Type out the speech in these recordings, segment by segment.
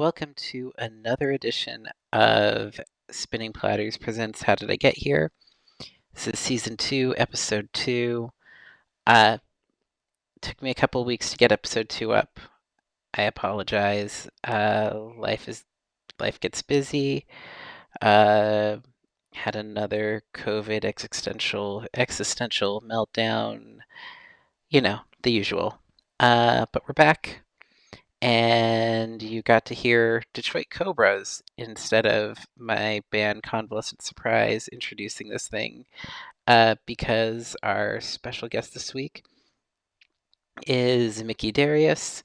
welcome to another edition of Spinning Platters Presents How Did I Get Here? This is Season 2, Episode 2. Uh, took me a couple weeks to get Episode 2 up. I apologize. Life gets busy. Uh, had another COVID existential meltdown. The usual. But we're back. And you got to hear Detroit Cobras instead of my band Convalescent Surprise introducing this thing, because our special guest this week is Mickey Darius,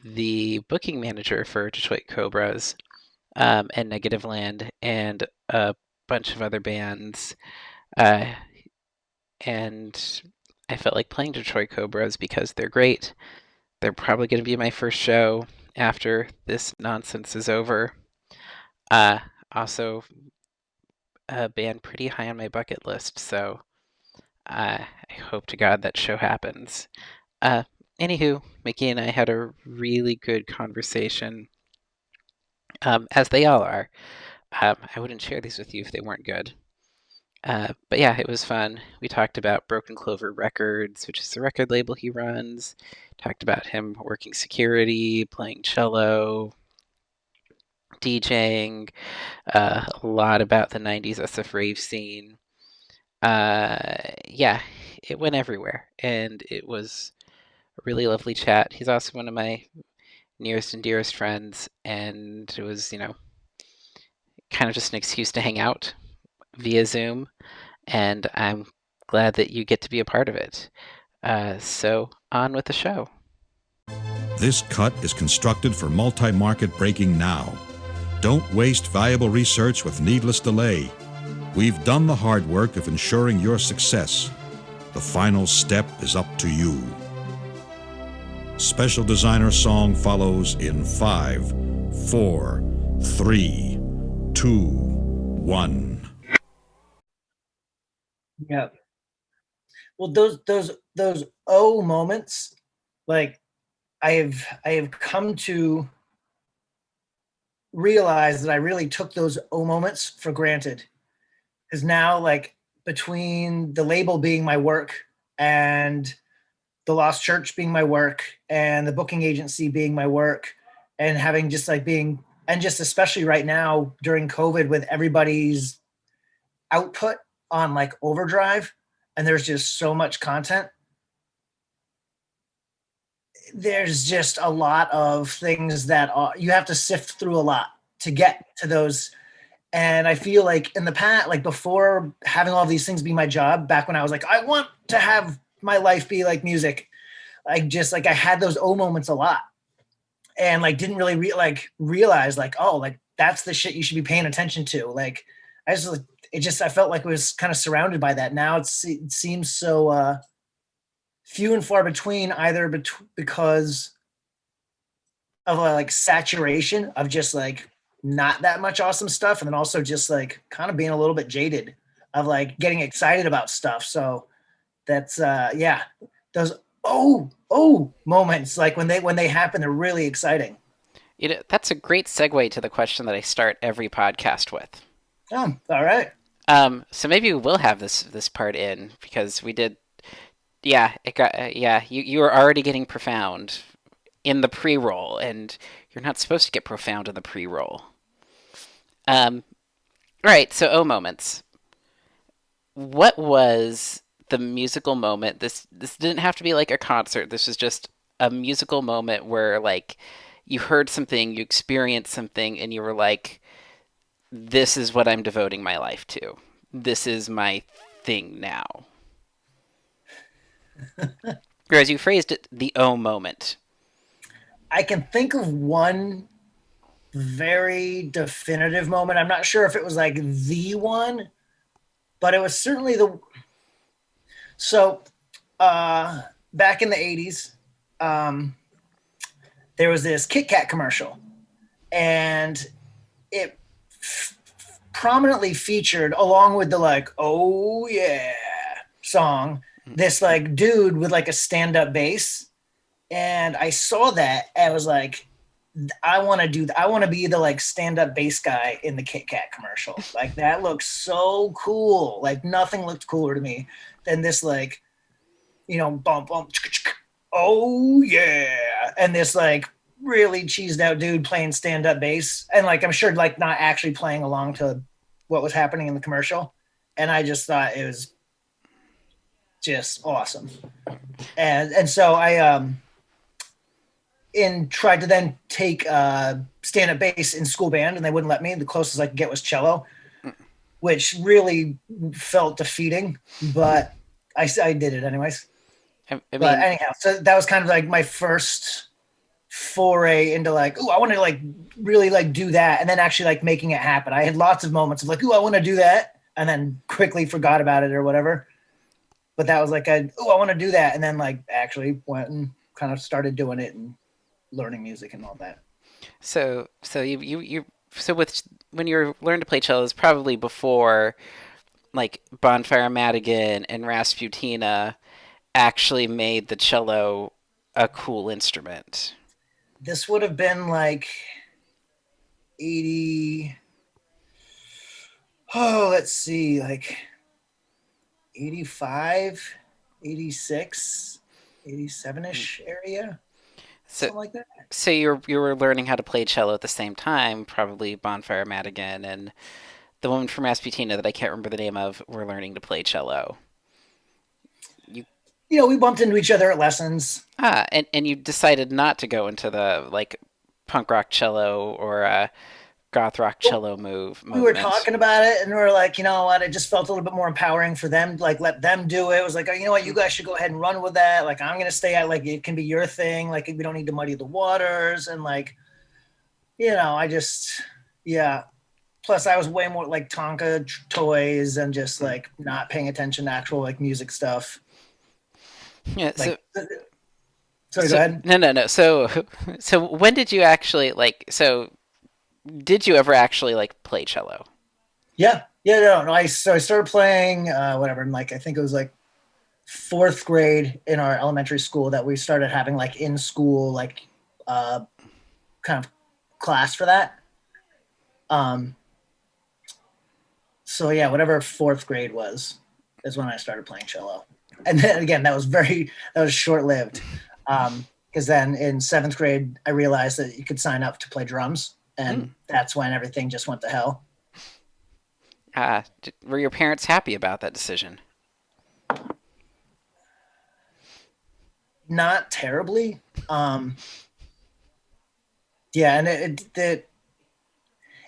the booking manager for Detroit Cobras, and Negative Land, and a bunch of other bands. And I felt like playing Detroit Cobras because they're great. They're probably going to be my first show after this nonsense is over. Also, a band pretty high on my bucket list, so I hope to God that show happens. Anywho, Mickey and I had a really good conversation, as they all are. I wouldn't share these with you if they weren't good. But yeah, it was fun. We talked about Broken Clover Records, which is the record label he runs. Talked about him working security, playing cello, DJing, a lot about the 90s SF rave scene. Yeah, it went everywhere, and it was a really lovely chat. He's also one of my nearest and dearest friends, and it was, kind of just an excuse to hang out via Zoom, and I'm glad that you get to be a part of it. So on with the show. This cut is constructed for multi-market breaking now. Don't waste valuable research with needless delay. We've done the hard work of ensuring your success. The final step is up to you. Special designer song follows in 5, 4, 3, 2, 1. Yeah. Well, those moments, like I have come to realize that I really took those moments for granted. Because now, like, between the label being my work and the Lost Church being my work and the booking agency being my work, and having just like being, and just especially right now during COVID with everybody's output on like overdrive, and there's just so much content. There's just a lot of things that you have to sift through a lot to get to those. And I feel like in the past, like before having all these things be my job, back when I was like, I want to have my life be like music, I just like, I had those moments a lot, and like didn't really realize like, oh, like that's the shit you should be paying attention to. Like I felt like it was kind of surrounded by that. Now it seems so few and far between, either because of like saturation of just like not that much awesome stuff, and then also just like kind of being a little bit jaded of like getting excited about stuff. So that's those moments, like when they happen, they're really exciting. That's a great segue to the question that I start every podcast with. Oh, all right. So maybe we will have this part in, because we did. Yeah, it got. You were already getting profound in the pre-roll, and you're not supposed to get profound in the pre-roll. Right. So, moments. What was the musical moment? This didn't have to be like a concert. This was just a musical moment where like you heard something, you experienced something, and you were like, "This is what I'm devoting my life to. This is my thing now." Or as you phrased it, the moment. I can think of one very definitive moment. I'm not sure if it was like the one, but it was certainly so back in the 80s, there was this Kit Kat commercial, and it prominently featured, along with the like, "Oh yeah" song, this like dude with like a stand-up bass. And I saw that, and I was like, I want to do that. I want to be the like stand up bass guy in the Kit Kat commercial. Like that looks so cool. Like nothing looked cooler to me than this like, bump bump. Oh yeah, and this like really cheesed out dude playing stand up bass, and like I'm sure like not actually playing along to what was happening in the commercial. And I just thought it was just awesome. And so I and tried to then take stand up bass in school band, and they wouldn't let me. The closest I could get was cello, which really felt defeating, but I did it anyways. I But mean, anyhow, so that was kind of like my first foray into like, oh, I want to like really like do that, and then actually like making it happen. I had lots of moments of like, oh, I want to do that, and then quickly forgot about it or whatever. But that was like, oh, I want to do that, and then like actually went and kind of started doing it and learning music and all that. so so with when you learned to play cello, is probably before like Bonfire Madigan and Rasputina actually made the cello a cool instrument. This would have been like 80. Oh, let's see, like 85, 86, 87-ish area, So something like that. so you were learning how to play cello at the same time, probably Bonfire Madigan and the woman from Rasputina that I can't remember the name of were learning to play cello. You We bumped into each other at lessons. and you decided not to go into the like punk rock cello or goth rock cello We were movement. talking about it, and we were like, you know what? It just felt a little bit more empowering for them. Like, let them do it. It was like, oh, you know what? You guys should go ahead and run with that. Like, I'm gonna stay at like it can be your thing. Like, we don't need to muddy the waters. And like, I just, yeah. Plus, I was way more like Tonka toys and just like not paying attention to actual like music stuff. Yeah. Like, sorry, go ahead. No. So when did you actually like? So did you ever actually like play cello? Yeah, yeah, no. I started playing whatever, and like I think it was like fourth grade in our elementary school that we started having like in school like uh, kind of class for that. Um, so yeah, whatever fourth grade was is when I started playing cello, and then again that was short lived, because then in seventh grade I realized that you could sign up to play drums, Mm. and that's when everything just went to hell. Were your parents happy about that decision? Not terribly. Um, yeah, and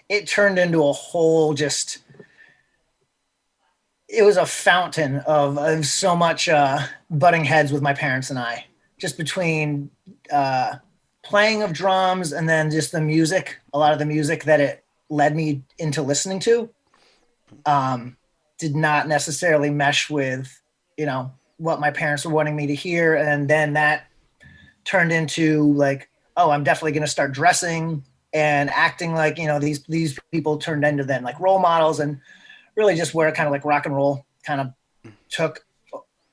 it turned into a whole just it was a fountain of so much butting heads with my parents and I, just between uh, playing of drums and then just the music, a lot of the music that it led me into listening to, um, did not necessarily mesh with, what my parents were wanting me to hear. And then that turned into like, oh, I'm definitely going to start dressing and acting like, these people turned into then like role models, and really just where kind of like rock and roll kind of took,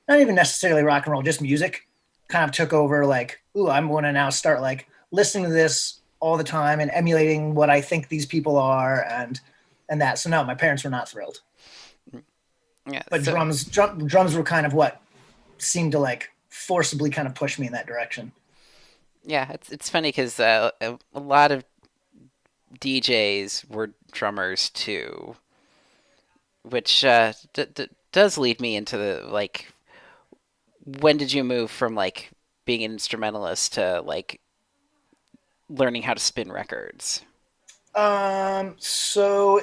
not even necessarily rock and roll, just music kind of took over. Like, ooh, I'm going to now start like listening to this all the time and emulating what I think these people are, and that. So no, my parents were not thrilled, Yeah. but drums were kind of what seemed to like forcibly kind of push me in that direction. Yeah, it's funny because a lot of DJs were drummers too, which does lead me into the like, when did you move from like being an instrumentalist to like learning how to spin records? So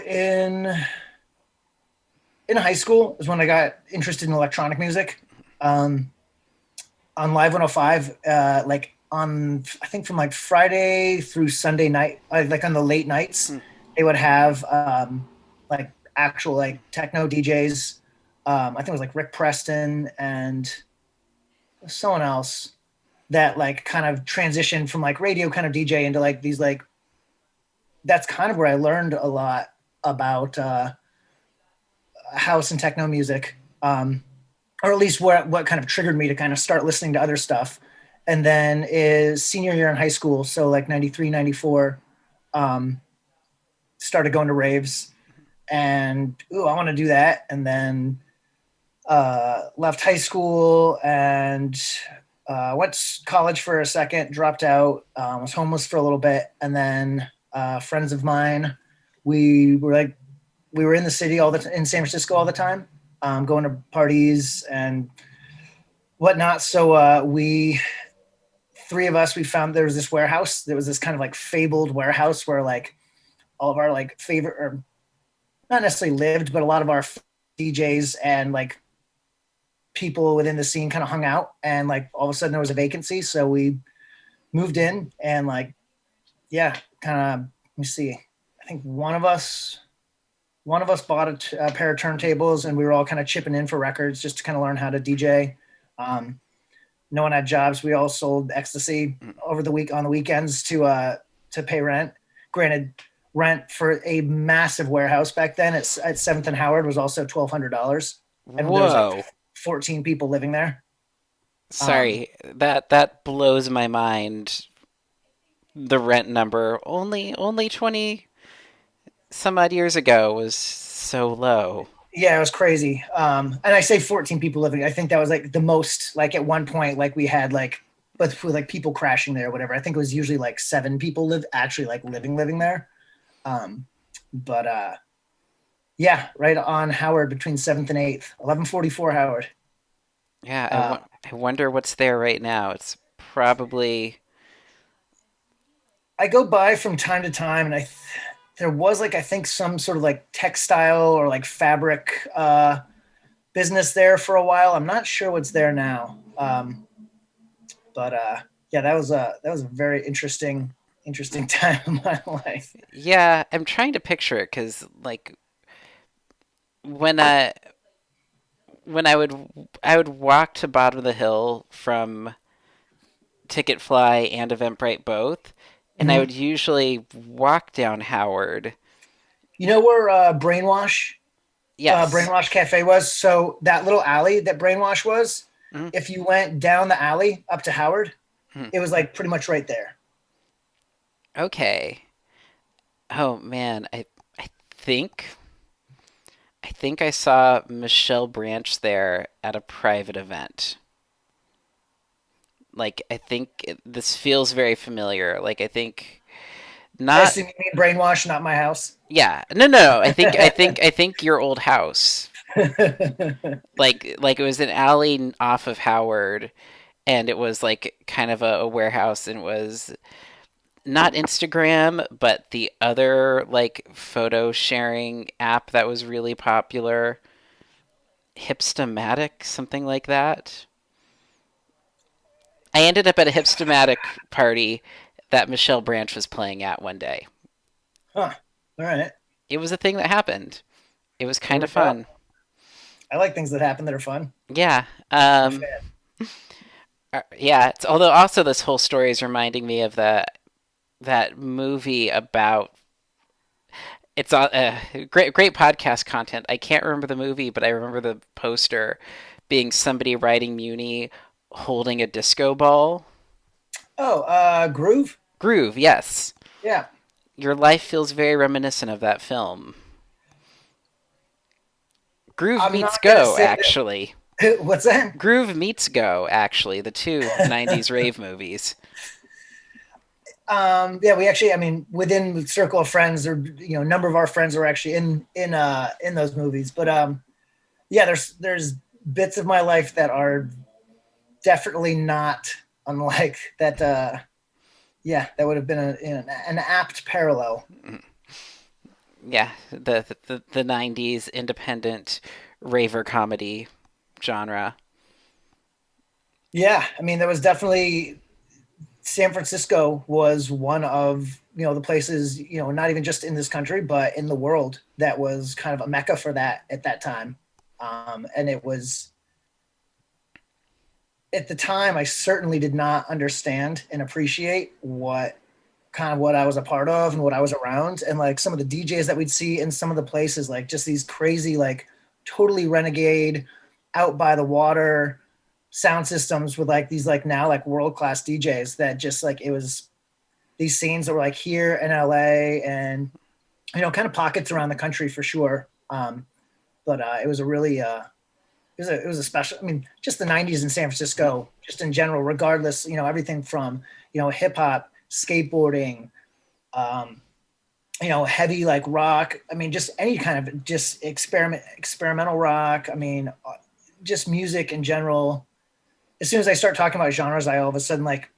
in high school is when I got interested in electronic music. Um, on Live 105, like on I think from like Friday through Sunday night, like on the late nights, Hmm. they would have like actual like techno DJs. I think it was like Rick Preston and someone else that like kind of transitioned from like radio kind of DJ into like these like that's kind of where I learned a lot about house and techno music, or at least what kind of triggered me to kind of start listening to other stuff. and then is senior year in high school, so like 93, 94, um, started going to raves, and ooh, I want to do that. And then left high school and went to college for a second, dropped out, was homeless for a little bit, and then friends of mine, we were like, we were in the city in San Francisco all the time, going to parties and whatnot. So we three of us, we found there was this warehouse. There was this kind of like fabled warehouse where like all of our like favorite, or not necessarily lived, but a lot of our DJs and like people within the scene kind of hung out. And like all of a sudden there was a vacancy, so we moved in and like, yeah, kind of. Let me see. I think one of us bought a pair of turntables, and we were all kind of chipping in for records just to kind of learn how to DJ. Um, no one had jobs. We all sold ecstasy over the week on the weekends to pay rent. Granted, rent for a massive warehouse back then at Seventh and Howard was also $1,200, and there was like Whoa. 14 people living there. Um, Sorry, that blows my mind. The rent number only 20 some odd years ago was so low. yeah, it was crazy. And I say 14 people living. I think that was like the most. Like at one point, like we had like, but with like people crashing there, or whatever. I think it was usually like 7 people actually like living there. Um, but yeah, right on Howard between 7th and 8th, 1144 Howard. Yeah, Uh, I wonder what's there right now. It's probably I go by from time to time, and there was like I think some sort of like textile or like fabric business there for a while. I'm not sure what's there now, but yeah, that was a very interesting time in my life. yeah. I'm trying to picture it because like when I when I would walk to bottom of the hill from Ticket Fly and Eventbrite both, and I Mm-hmm. would usually walk down Howard. You know where Yes. Brainwash Cafe was? So that little alley that Brainwash was, Mhm, if you went down the alley up to Howard, mhm. it was like pretty much right there. Okay. Oh man, I think I think I saw Michelle Branch there at a private event. Like I think this feels very familiar. Like I think I not. assume you mean Brainwash, not my house. Yeah, no. I think your old house. Like it was an alley off of Howard, and it was like kind of a warehouse, and it was not Instagram, but the other like photo sharing app that was really popular, Hipstamatic, something like that. I ended up at a Hipstamatic party that Michelle Branch was playing at one day. Huh. All right. It was a thing that happened. It was There kind we of go. fun. I like things that happen that are fun. Yeah. I'm a fan. Yeah. Although also this whole story is reminding me of that movie about. It's great podcast content. I can't remember the movie, but I remember the poster being somebody riding Muni holding a disco ball. Oh, Groove. Groove, yes. Yeah. Your life feels very reminiscent of that film. Groove I'm meets not gonna Go, say actually. that. What's that? Groove meets Go, actually, the two 90s rave movies. Yeah, we actually, I mean, within the circle of friends, or a number of our friends were actually in those movies. But yeah, there's bits of my life that are definitely not unlike that. Yeah, that would have been an apt parallel. Yeah, the 90s independent raver comedy genre. Yeah, I mean, there was definitely San Francisco was one of the places, not even just in this country but in the world, that was kind of a mecca for that at that time. And it was, at the time, I certainly did not understand and appreciate what I was a part of and what I was around, and like some of the DJs that we'd see in some of the places, like just these crazy, like totally renegade, out by the water, sound systems with like these like now like world class DJs that just like it was these scenes that were like here in LA and kind of pockets around the country for sure. But it was a really it was a special. I mean, just the '90s in San Francisco, just in general, regardless, everything from hip hop, skateboarding, um, heavy like rock. I mean, just any kind of just experimental rock. I mean, just music in general. As soon as I start talking about genres, I all of a sudden like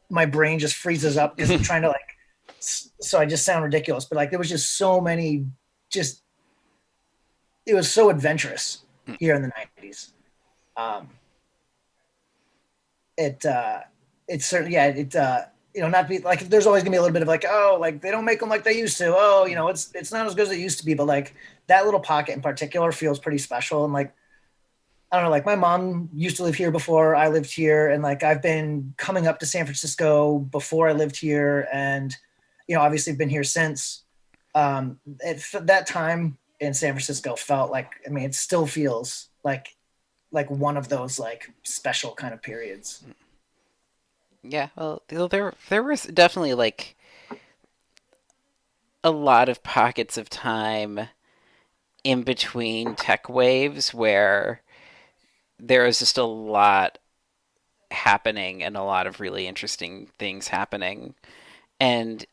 my brain just freezes up because I'm trying to like. So I just sound ridiculous, but like there was just so many. Just it was so adventurous here in the '90s. Um, it's certainly not be like there's always gonna be a little bit of like oh like they don't make them like they used to oh it's not as good as it used to be but like that little pocket in particular feels pretty special and like I don't know like my mom used to live here before I lived here and like I've been coming up to San Francisco before I lived here and obviously been here since that time in San Francisco felt like I mean it still feels like one of those like special kind of periods. Yeah, well, there was definitely like a lot of pockets of time in between tech waves where there was just a lot happening and a lot of really interesting things happening. And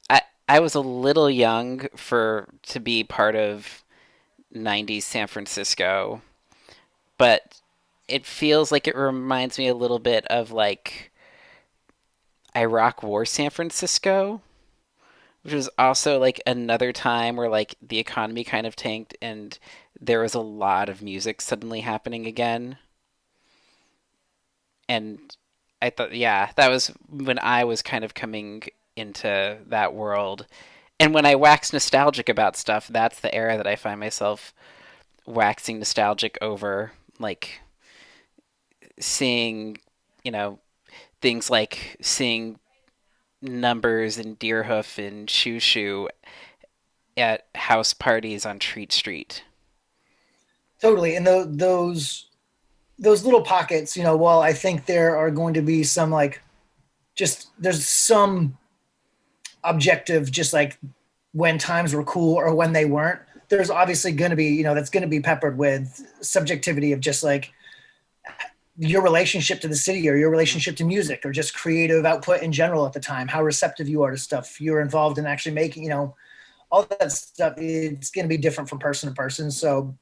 I was a little young for to be part of 90s San Francisco, but it feels like it reminds me a little bit of like Iraq War San Francisco, which was also like another time where like the economy kind of tanked and there was a lot of music suddenly happening again. And I thought, yeah, that was when I was kind of coming into that world. And when I wax nostalgic about stuff, that's the era that I find myself waxing nostalgic over, like seeing, you know, things like seeing Numbers and Deerhoof and Shoo Shoo at house parties on Treat Street. Totally. And those little pockets, while I think there are going to be some like just there's some objective just like when times were cool or when they weren't. There's obviously going to be, that's going to be peppered with subjectivity of just like your relationship to the city or your relationship to music or just creative output in general at the time, how receptive you are to stuff you're involved in actually making, all that stuff. It's going to be different from person to person. So,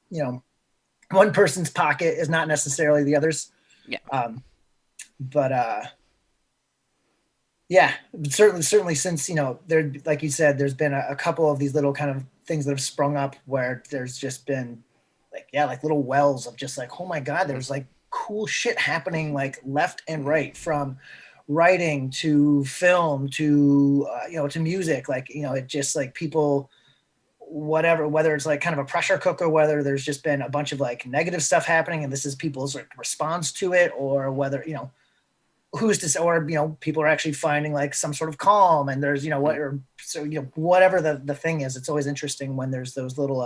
one person's pocket is not necessarily the other's. Yeah. But yeah, certainly since, there, like you said, there's been a couple of these little kind of things that have sprung up where there's just been like, yeah, like little wells of just like, oh my God, there's like cool shit happening like left and right from writing to film to, to music. Like, it just like people, whatever, whether it's like kind of a pressure cooker, whether there's just been a bunch of like negative stuff happening and this is people's like response to it, or whether, who's to say, or, people are actually finding like some sort of calm and there's, what, or so, whatever the thing is, it's always interesting when there's those little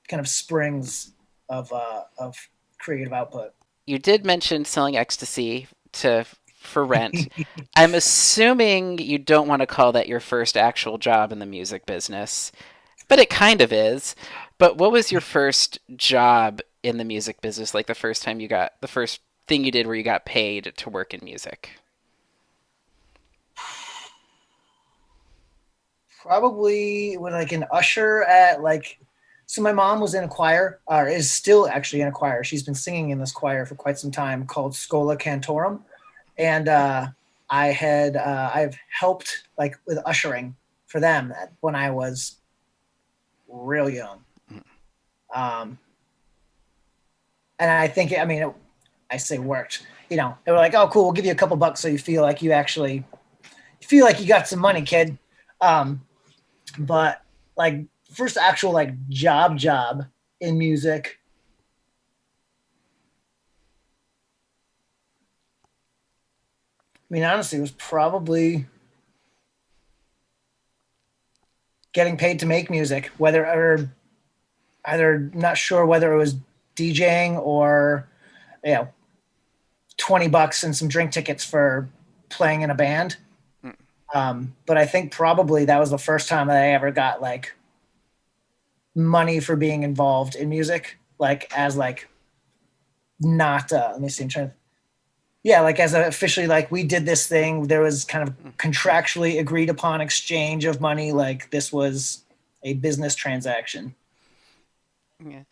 kind of springs of creative output. You did mention selling ecstasy to for rent. I'm assuming you don't want to call that your first actual job in the music business, but it kind of is. But what was your first job in the music business? Like the first thing you did where you got paid to work in music? Probably when like an usher at like, so my mom was in a choir, or is still actually in a choir. She's been singing in this choir for quite some time called Schola Cantorum. And I've helped like with ushering for them when I was real young. Um, and I think, I mean, I say worked, they were like, oh, cool. We'll give you a couple bucks. So you feel like you actually feel like you got some money, kid. But like first actual like job in music. I mean, honestly, it was probably getting paid to make music, whether or either not sure whether it was DJing or, you know, $20 and some drink tickets for playing in a band. Mm. But I think probably that was the first time that I ever got like money for being involved in music, like as like not let me see, I'm trying to, yeah, like as a, officially like we did this thing. There was kind of contractually agreed upon exchange of money. Like this was a business transaction. Yeah.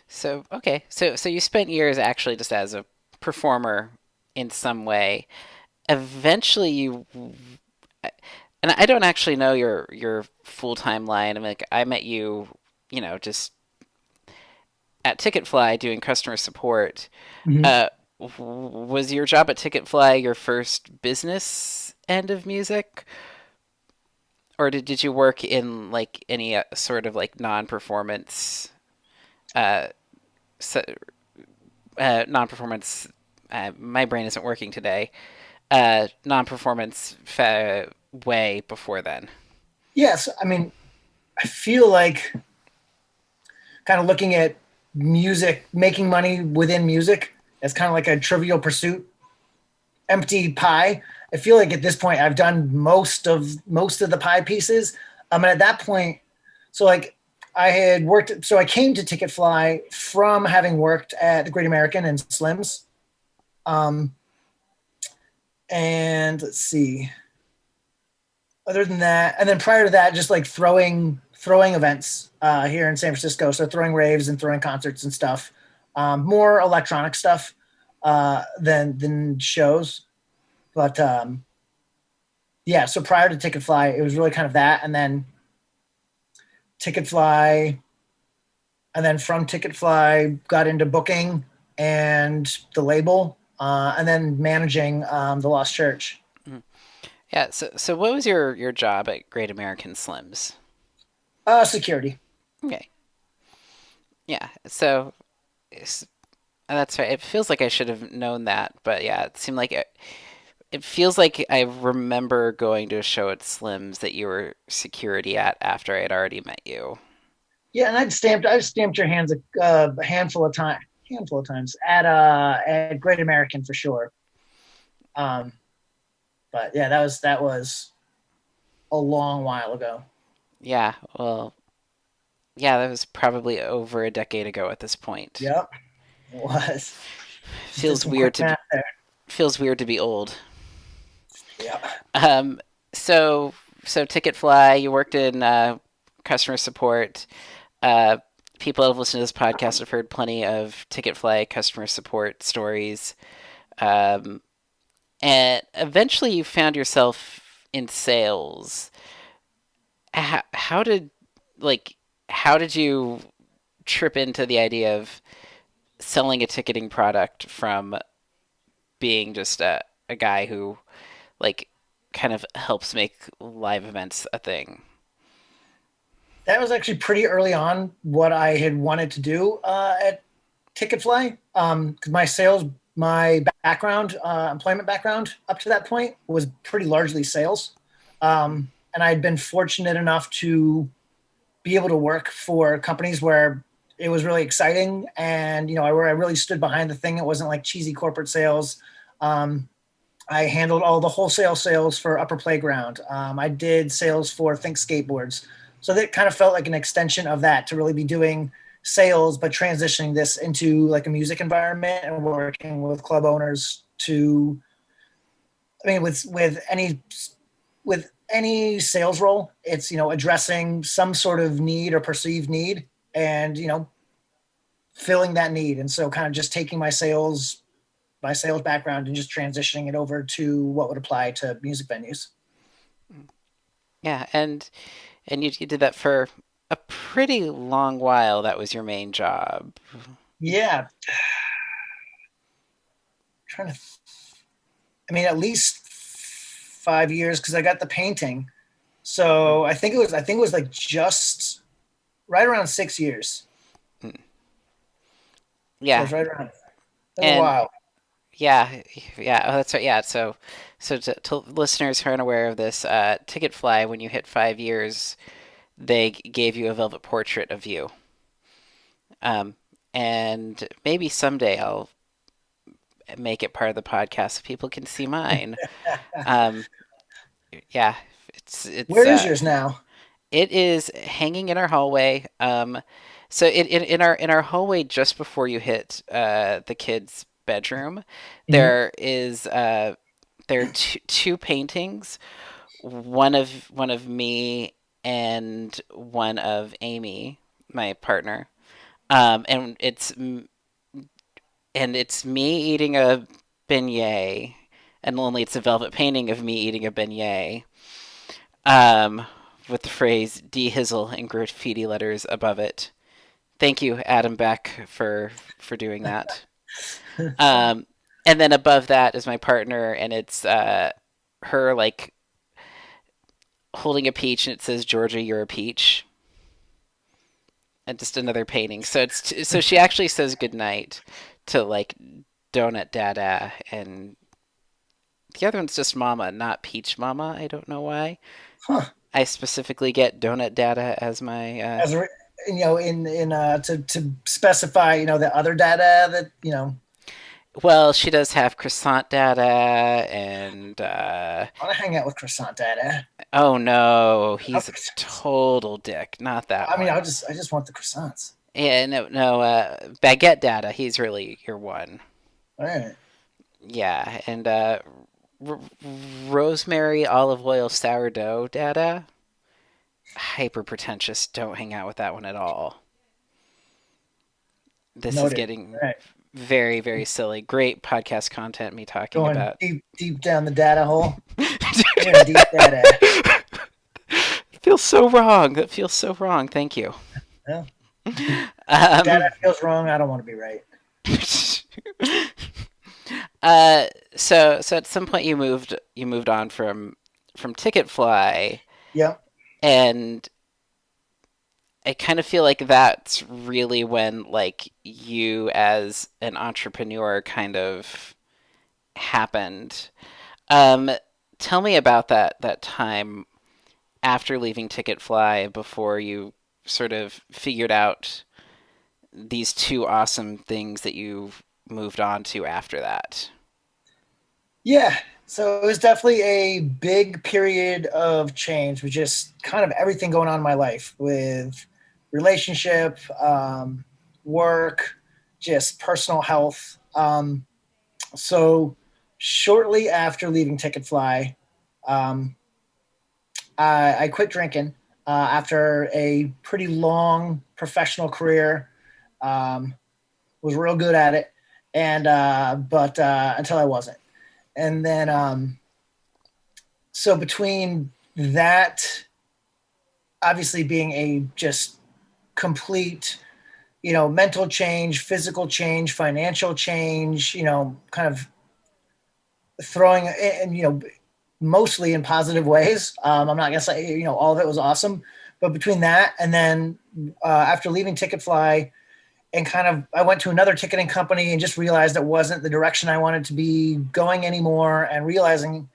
So okay, so you spent years actually just as a performer in some way. Eventually, you and I don't actually know your full time line. I mean, like I met you, just at Ticketfly doing customer support. Mhm. Uh, was your job at Ticketfly your first business end of music, or did you work in like any sort of like non-performance, uh, so, non-performance? My brain isn't working today. Non-performance way before then. Yes, I mean, I feel like kind of looking at music, making money within music as kind of like a trivial pursuit, empty pie. I feel like at this point I've done most of the pie pieces. And at that point, so like I had worked, so I came to Ticketfly from having worked at the Great American and Slims. Um, and let's see, other than that, and then prior to that, just like throwing events here in San Francisco. So throwing raves and throwing concerts and stuff. More electronic stuff than shows. But yeah, so prior to Ticketfly, it was really kind of that, and then Ticketfly, and then from Ticketfly, got into booking and the label, and then managing the Lost Church. Mhm. Yeah. So what was your job at Great American Slims? Security. Okay. Yeah. So that's right. It feels like I should have known that, but yeah, it seemed like it feels like I remember going to a show at Slim's that you were security at after I had already met you. Yeah, and I've stamped your hands a handful of times at Great American for sure. Um, but yeah, that was a long while ago. Yeah. Well, yeah, that was probably over a decade ago at this point. Yep, it was. Just did Feels some quick weird to be math there. feels weird to be old. Yep. Um, so so Ticketfly, you worked in customer support. Uh, People who have listened to this podcast have heard plenty of Ticketfly customer support stories. Um, and eventually you found yourself in sales. How did like how did you trip into the idea of selling a ticketing product from being just a guy who like kind of helps make live events a thing? That was actually pretty early on what I had wanted to do at Ticketfly. Because my background, employment background up to that point was pretty largely sales. And I'd been fortunate enough to be able to work for companies where it was really exciting and, where I really stood behind the thing. It wasn't like cheesy corporate sales. Um, I handled all the wholesale sales for Upper Playground. I did sales for Think Skateboards. So that kind of felt like an extension of that to really be doing sales, but transitioning this into like a music environment and working with club owners to, I mean, with any sales role, it's, addressing some sort of need or perceived need and, filling that need. And so kind of just taking my sales background and just transitioning it over to what would apply to music venues. Yeah, and you did that for a pretty long while. That was your main job. Yeah, trying to. I mean, at least 5 years because I got the painting. So I think it was like just right around 6 years. So Yeah, it's right around. That's a and while. yeah, yeah, oh, that's right. Yeah, so to listeners who aren't aware of this, Ticketfly, when you hit 5 years, they gave you a velvet portrait of you. Um, and maybe someday I'll make it part of the podcast so people can see mine. Um, yeah, it's Where is yours now? it is hanging in our hallway. So in our hallway, just before you hit the kids' bedroom, Hmm. there is there are two paintings, one of me and one of Amy, my partner. And it's me eating a beignet, and only it's a velvet painting of me eating a beignet, with the phrase "D Hizzle" in graffiti letters above it. Thank you, Adam Beck, for doing that. Um, and then above that is my partner, and it's her like holding a peach, and it says "Georgia, you're a peach." And just another painting. So she actually says goodnight to like Donut Dada, and the other one's just Mama, not Peach Mama. I don't know why. Huh. I specifically get Donut Dada as my As in to specify, the other data that well, she does have croissant data, and I want to hang out with croissant data. oh no, I love he's a croissants. total dick. Not that I mean, one. I just want the croissants. Yeah, no, baguette data. He's really your one. All right. Yeah, and r- rosemary olive oil sourdough data. Hyper pretentious. Don't hang out with that one at all. This is Noted. getting All right. very, very silly. Great podcast content, me talking Going about. deep down the data hole. You're in deep data. Feels so wrong. That feels so wrong. Thank you. Yeah. Um, Data feels wrong. I don't want to be right. so at some point you moved on from Ticketfly, Yep. and I kind of feel like that's really when like you as an entrepreneur kind of happened. Um, Tell me about that time after leaving Ticketfly before you sort of figured out these two awesome things that you moved on to after that. Yeah. So it was definitely a big period of change with just kind of everything going on in my life with relationship, work, just personal health. So shortly after leaving Ticketfly, um, I quit drinking after a pretty long professional career. Um, was real good at it, and but until I wasn't. And then so between that, obviously being a just complete, mental change, physical change, financial change, kind of throwing and mostly in positive ways. I'm not gonna say all of it was awesome, but between that and then after leaving Ticketfly and kind of I went to another ticketing company and just realized it wasn't the direction I wanted to be going anymore, and realizing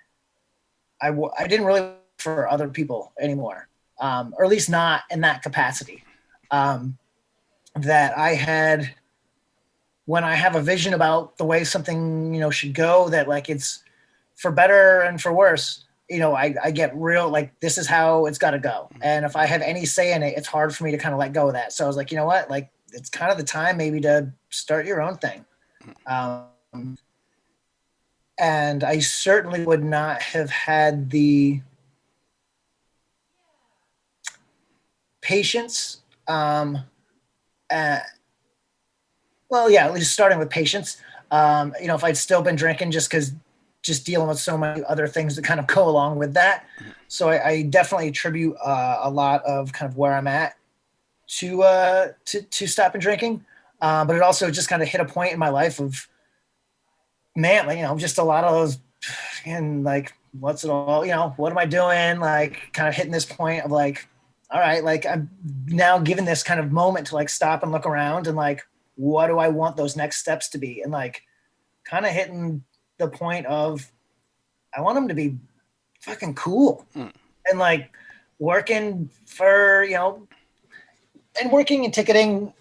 I didn't really work for other people anymore, or at least not in that capacity. Um, that I had when I have a vision about the way something should go, that like it's for better and for worse. I get real like this is how it's got to go, and if I have any say in it, it's hard for me to kind of let go of that. So I was like, you know what, like it's kind of the time maybe to start your own thing. Um, and I certainly would not have had the patience. Uh, well, yeah, at least starting with patience. If I'd still been drinking, just dealing with so many other things that kind of go along with that. So I definitely attribute a lot of kind of where I'm at to stopping drinking. But it also just kind of hit a point in my life of, man, like, just a lot of those, and like, what's it all, what am I doing? Like kind of hitting this point of like, all right, like I'm now given this kind of moment to like stop and look around and like, what do I want those next steps to be? And like kind of hitting the point of, I want them to be fucking cool. Mm. And like working for, and working in ticketing,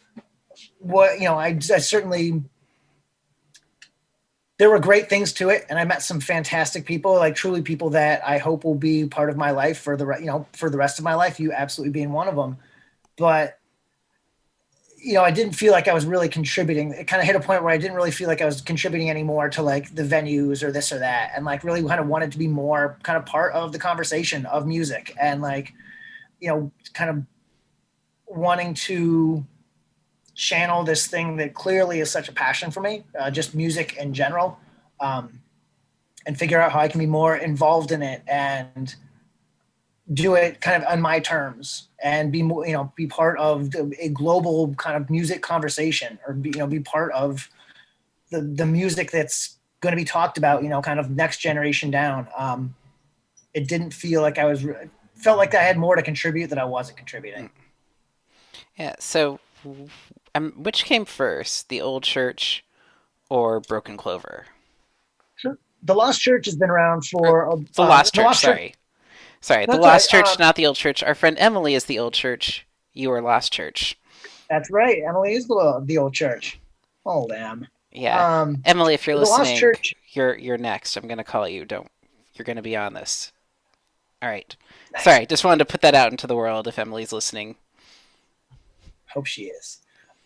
I certainly there were great things to it, and I met some fantastic people, like truly people that I hope will be part of my life for for the rest of my life. You absolutely being one of them. But I didn't feel like I was really contributing. It kind of hit a point where I didn't really feel like I was contributing anymore to like the venues or this or that, and like really kind of wanted to be more kind of part of the conversation of music, and like kind of wanting to channel this thing that clearly is such a passion for me, just music in general, um, and figure out how I can be more involved in it and do it kind of on my terms and be more, be part of a global kind of music conversation, or be part of the music that's going to be talked about, kind of next generation down. It didn't feel like felt like I had more to contribute that I wasn't contributing. Yeah. So, which came first, the old church or Broken Clover? Sure. The Lost Church has been around Or for the Lost the Church. Lost Church. Sorry, the That's right. Lost Church, not the old church. Our friend Emily is the old church. You are Lost Church. That's right. Emily is the old church. Oh damn. Yeah, Um, Emily, if you're the Lost listening, Church. you're next. I'm gonna call you. Don't. You're gonna be on this. All right. Nice. Sorry, just wanted to put that out into the world. If Emily's listening. Hope she is.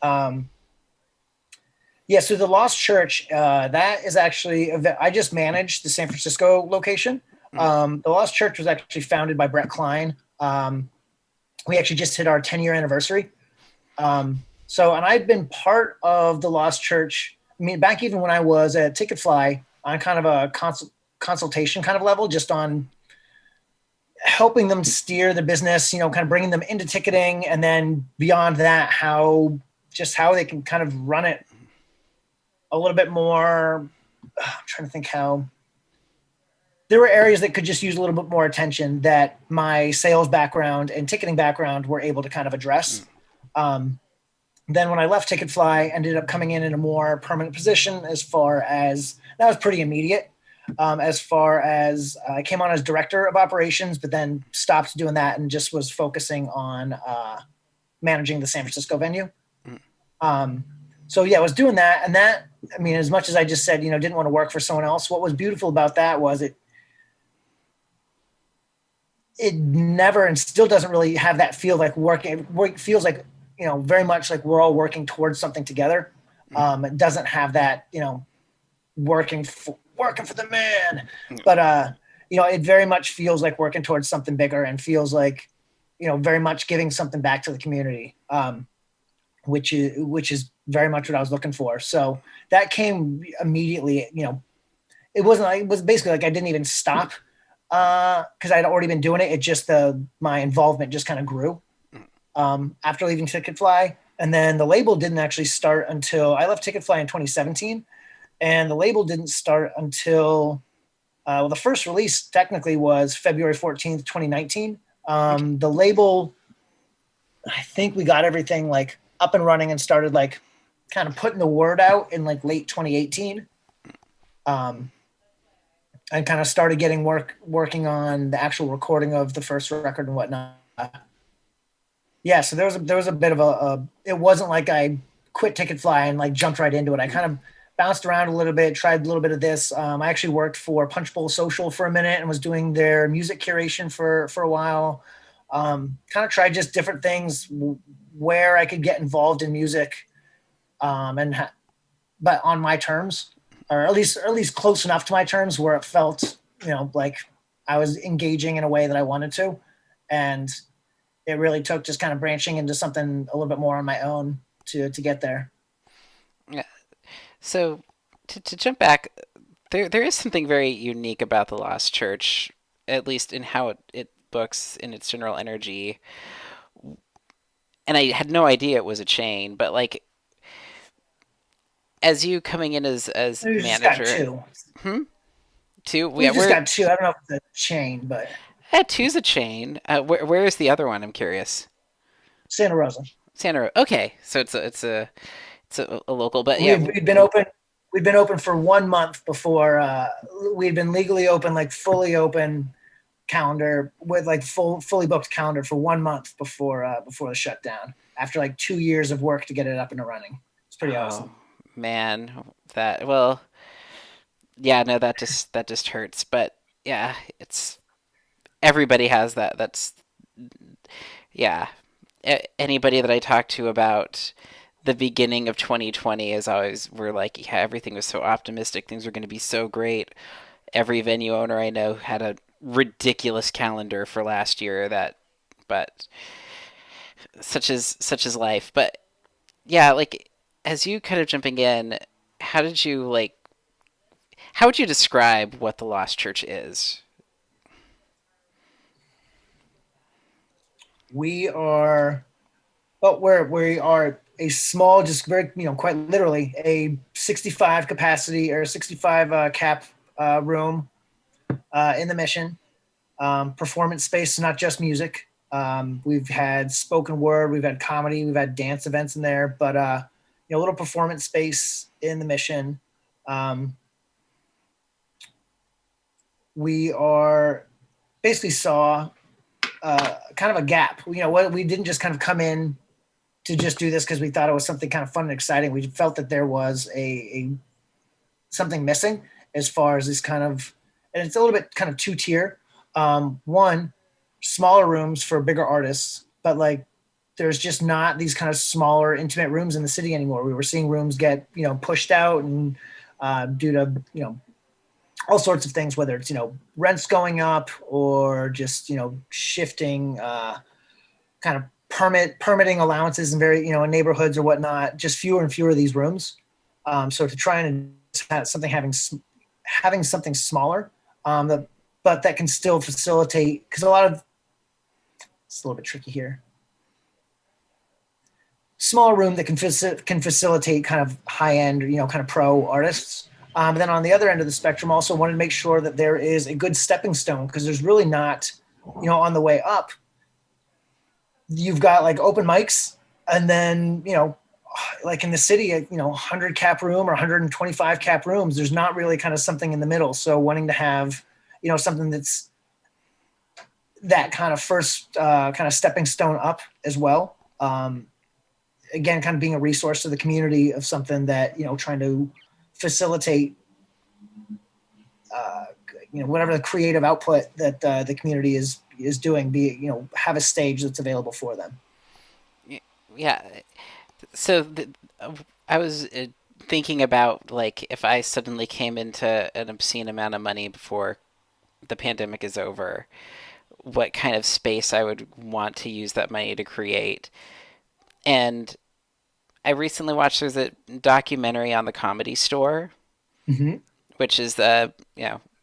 Um, yeah. So the Lost Church. That is actually. I just managed the San Francisco location. Mm. The Lost Church was actually founded by Brett Klein. We actually just hit our 10-year anniversary. And I've been part of the Lost Church. I mean, back even when I was at Ticketfly on kind of a consultation kind of level, just on helping them steer the business, kind of bringing them into ticketing, and then beyond that, how they can kind of run it a little bit more. I'm trying to think how there were areas that could just use a little bit more attention that my sales background and ticketing background were able to kind of address. Then when I left Ticketfly, ended up coming in a more permanent position, as far as that was pretty immediate. As far as I came on as director of operations, but then stopped doing that and just was focusing on managing the San Francisco venue. So yeah, I was doing that. And that, I mean, as much as I just said, didn't want to work for someone else, what was beautiful about that was it never, and still doesn't really have that feel like working. It feels like, very much like we're all working towards something together. It doesn't have that, working for the man, but it very much feels like working towards something bigger, and feels like, very much giving something back to the community, which is very much what I was looking for. So that came immediately. It wasn't like, it was basically like I didn't even stop because I'd already been doing it. It just my involvement just kind of grew after leaving Ticketfly, and then the label didn't actually start until I left Ticketfly in 2017, and the label didn't start until the first release technically was February 14th, 2019. Okay. The label, I think we got everything like up and running and started like kind of putting the word out in like late 2018. And kind of started getting working on the actual recording of the first record and whatnot. Yeah, so there was a bit of it wasn't like I quit Ticketfly and like jumped right into it. I kind of bounced around a little bit, tried a little bit of this. I actually worked for Punch Bowl Social for a minute and was doing their music curation for a while. Kind of tried just different things where I could get involved in music, but on my terms, or at least close enough to my terms where it felt, like I was engaging in a way that I wanted to. And it really took just kind of branching into something a little bit more on my own to get there. Yeah. So to jump back, there is something very unique about the Lost Church, at least in how it books in its general energy. And I had no idea it was a chain, but like as you coming in as We just got manager, two. hmm? Two, We yeah, just got two. I don't know if it's a chain, but two's a chain. Where is the other one? I'm curious. Santa Rosa. Santa Rosa. Okay, so it's a local, but We yeah. we'd been open. We'd been open for 1 month before we'd been legally open, like fully open calendar with like fully booked calendar for 1 month before the shutdown. After like 2 years of work to get it up and running, it's pretty Oh awesome. man, that well. Yeah, no, that just hurts. But yeah, it's everybody has that. That's yeah. Anybody that I talk to about the beginning of 2020 is always we're like, yeah, everything was so optimistic. Things were going to be so great. Every venue owner I know had a ridiculous calendar for last year that but such is life. But yeah, like as you kind of jumping in, how did you like how would you describe what the Lost Church is? We are, but we are a small, just very, quite literally a 65 capacity or 65 cap room in the mission. Performance space, not just music. We've had spoken word, we've had comedy, we've had dance events in there, but a little performance space in the mission. Um, we are basically saw kind of a gap. What we didn't just kind of come in to just do this because we thought it was something kind of fun and exciting. We felt that there was a something missing as far as this kind of, and it's a little bit kind of two tier. One, smaller rooms for bigger artists, but like there's just not these kind of smaller intimate rooms in the city anymore. We were seeing rooms get pushed out and due to all sorts of things, whether it's rents going up or just shifting kind of permitting allowances in very in neighborhoods or whatnot. Just fewer and fewer of these rooms. So to try and have something having something smaller, but that can still facilitate, because a lot of it's a little bit tricky here. Small room that can facilitate kind of high end, kind of pro artists. Then on the other end of the spectrum, also wanted to make sure that there is a good stepping stone, because there's really not, on the way up. You've got like open mics, and then like in the city, 100 cap room or 125 cap rooms. There's not really kind of something in the middle. So wanting to have something that's that kind of first kind of stepping stone up as well. Again, kind of being a resource to the community of something that trying to facilitate whatever the creative output that the community is doing, be have a stage that's available for them. Yeah. So I was thinking about like if I suddenly came into an obscene amount of money before the pandemic is over, what kind of space I would want to use that money to create. And I recently watched there's a documentary on the Comedy Store, Mm-hmm. which is the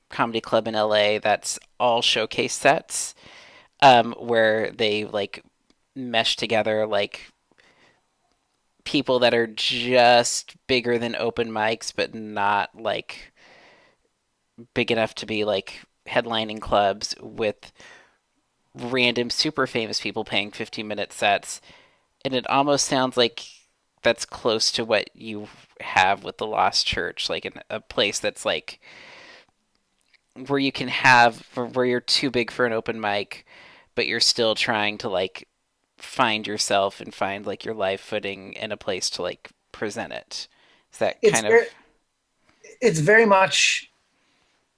comedy club in LA that's all showcase sets, where they like mesh together like people that are just bigger than open mics, but not like big enough to be like headlining clubs with random super famous people paying 15-minute sets. And it almost sounds like that's close to what you have with the Lost Church, like in a place that's like where you can have where you're too big for an open mic, but you're still trying to like find yourself and find like your life footing in a place to like present it. Is that It's kind of very, it's very much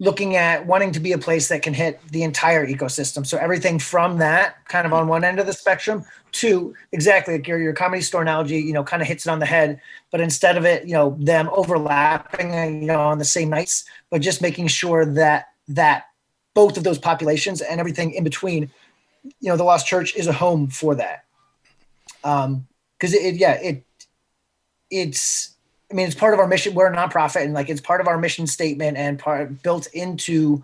looking at wanting to be a place that can hit the entire ecosystem. So everything from that kind of on one end of the spectrum to exactly like your comedy store analogy, kind of hits it on the head. But instead of it, them overlapping, on the same nights, but just making sure that both of those populations and everything in between, the Lost Church is a home for that. Because it's I mean, it's part of our mission. We're a nonprofit, and like it's part of our mission statement and part built into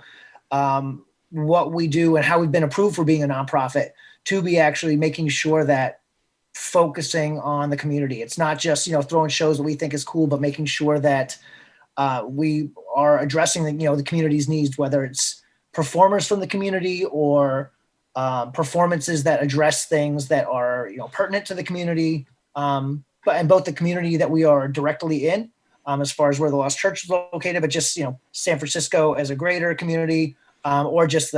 what we do and how we've been approved for being a nonprofit to be actually making sure that focusing on the community. It's not just throwing shows that we think is cool, but making sure that we are addressing the community's needs, whether it's performers from the community or performances that address things that are pertinent to the community. But and both the community that we are directly in, as far as where the Lost Church is located, but just San Francisco as a greater community, or just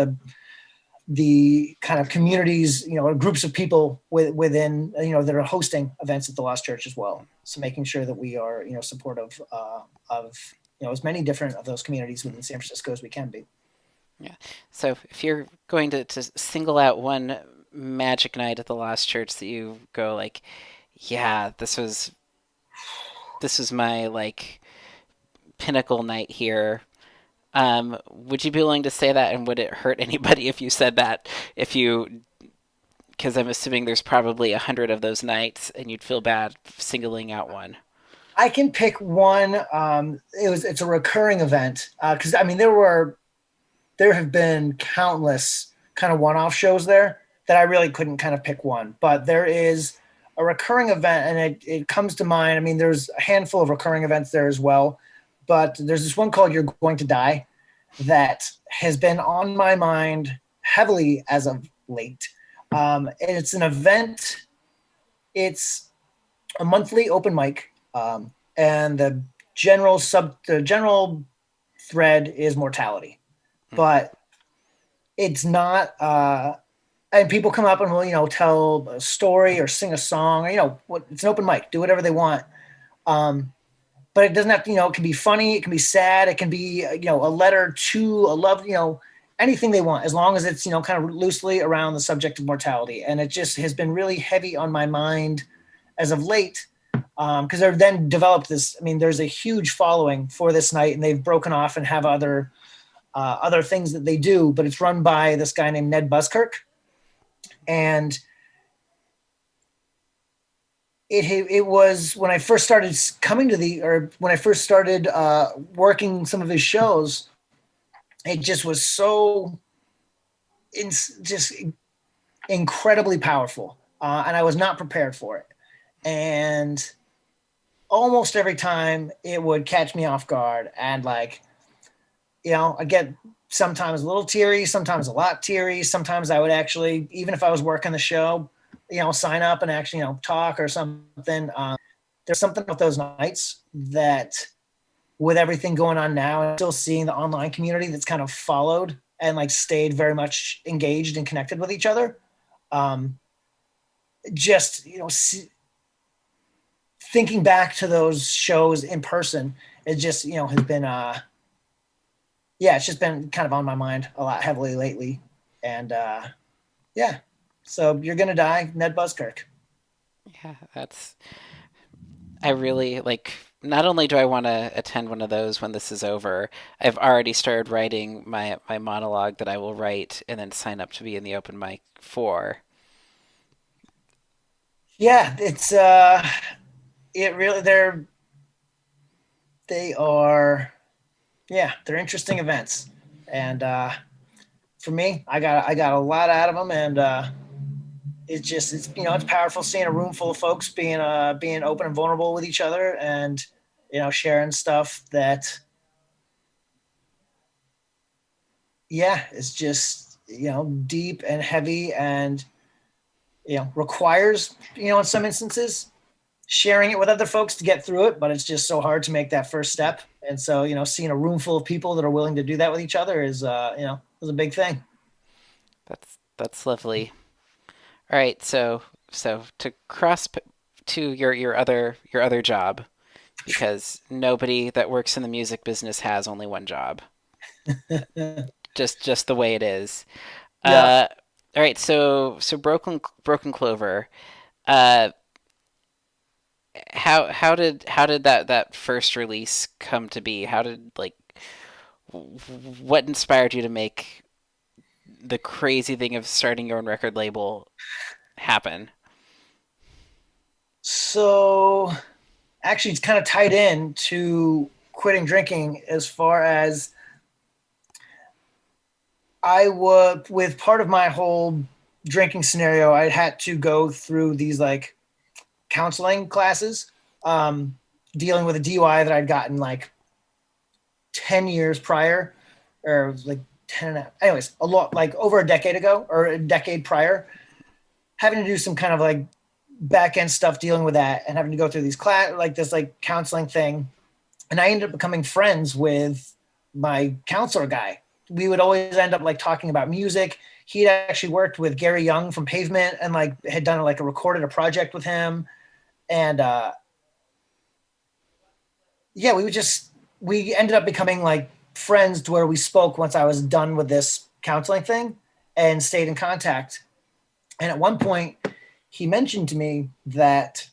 the kind of communities, groups of people within that are hosting events at the Lost Church as well. So making sure that we are supportive of as many different of those communities within San Francisco as we can be. Yeah. So if you're going to single out one magic night at the Lost Church that you go like, yeah, this was my like pinnacle night here. Would you be willing to say that, and would it hurt anybody if you said that? If you, because I'm assuming there's probably 100 of those nights, and you'd feel bad singling out one. I can pick one. It's a recurring event because I mean there have been countless kind of one-off shows there that I really couldn't kind of pick one, but there is a recurring event, and it comes to mind. I mean, there's a handful of recurring events there as well, but there's this one called "You're Going to Die" that has been on my mind heavily as of late. It's an event. It's a monthly open mic, and the general thread is mortality, but it's not. And people come up and will tell a story or sing a song, or it's an open mic. Do whatever they want. But it doesn't have to, it can be funny, it can be sad, it can be, a letter to a love, anything they want, as long as it's, kind of loosely around the subject of mortality. And it just has been really heavy on my mind as of late, because they've then developed this. I mean, there's a huge following for this night, and they've broken off and have other things that they do, but it's run by this guy named Ned Buskirk. And it was when I first started coming to when I first started working some of his shows, it just was so just incredibly powerful, and I was not prepared for it. And almost every time it would catch me off guard, and like, I get sometimes a little teary, sometimes a lot teary. Sometimes I would actually, even if I was working the show, sign up and actually, talk or something. There's something about those nights that, with everything going on now, and still seeing the online community that's kind of followed and like stayed very much engaged and connected with each other. Just, thinking back to those shows in person, it just, has been, it's just been kind of on my mind a lot heavily lately. And yeah. So You're Gonna Die, Ned Buskirk. Yeah, I really like. Not only do I want to attend one of those when this is over, I've already started writing my monologue that I will write and then sign up to be in the open mic for. Yeah, it's it really they are they're interesting events. And for me, I got a lot out of them, and it's powerful seeing a room full of folks being open and vulnerable with each other, and sharing stuff that is just deep and heavy, and requires in some instances sharing it with other folks to get through it, but it's just so hard to make that first step. And so seeing a room full of people that are willing to do that with each other is is a big thing. That's lovely. All right, so to to your other job, because nobody that works in the music business has only one job. Just the way it is. Yeah. All right, so Broken Clover. Uh, how did that first release come to be? How did like what inspired you to make the crazy thing of starting your own record label happen? So actually, it's kind of tied in to quitting drinking, as far as I would, with part of my whole drinking scenario, I had to go through these like counseling classes, dealing with a DUI that I'd gotten like 10 years prior, or like 10, anyways, a lot, like over a decade ago or a decade prior, having to do some kind of like back end stuff dealing with that, and having to go through these this like counseling thing. And I ended up becoming friends with my counselor guy. We would always end up like talking about music. He'd actually worked with Gary Young from Pavement, and like had done like recorded a project with him. And we would just we ended up becoming like friends to where we spoke once I was done with this counseling thing and stayed in contact. And at one point, he mentioned to me that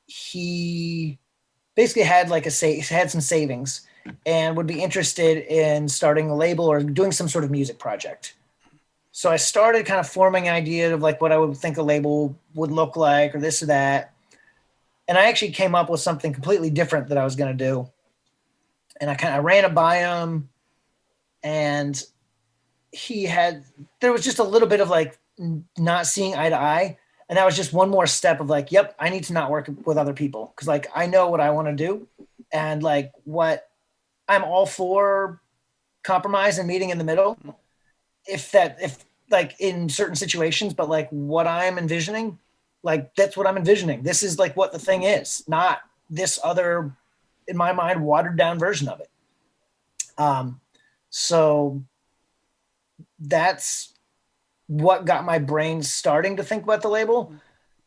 he basically had like had some savings and would be interested in starting a label or doing some sort of music project. So I started kind of forming an idea of like what I would think a label would look like or this or that. And I actually came up with something completely different that I was going to do. And I kind of ran it by him, and there was just a little bit of like not seeing eye to eye. And that was just one more step of like, yep, I need to not work with other people. Cause like, I know what I want to do, and like what I'm all for compromise and meeting in the middle. If like in certain situations, but like what I'm envisioning, like that's what I'm envisioning. This is like what the thing is, not this other, in my mind, watered down version of it. So that's what got my brain starting to think about the label.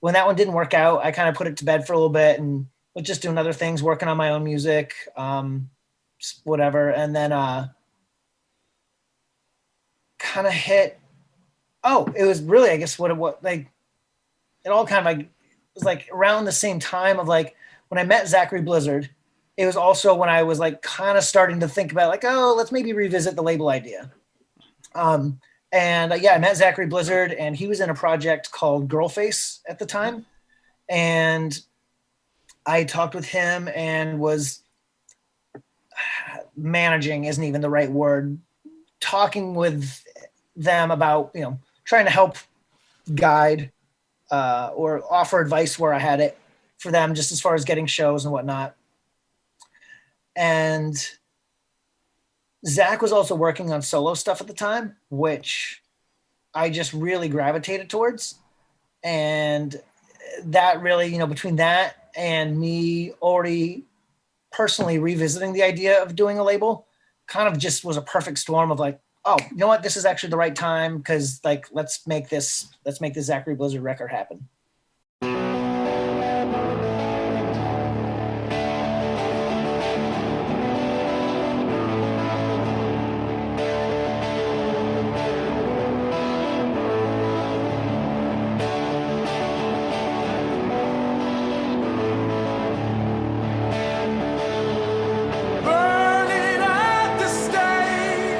When that one didn't work out, I kind of put it to bed for a little bit and was just doing other things, working on my own music, whatever. And then kind of hit. Oh, it was really, I guess, what like it all kind of like was like around the same time of like when I met Zachary Blizzard. It was also when I was like kind of starting to think about like, oh, let's maybe revisit the label idea. And yeah, I met Zachary Blizzard, and he was in a project called Girlface at the time. And I talked with him and was managing isn't even the right word, talking with them about, trying to help guide or offer advice where I had it for them, just as far as getting shows and whatnot. And Zach was also working on solo stuff at the time, which I just really gravitated towards. And that really, between that and me already personally revisiting the idea of doing a label, kind of just was a perfect storm of like, oh, you know what, this is actually the right time, because like let's make this Zachary Blizzard record happen. Burning at the stake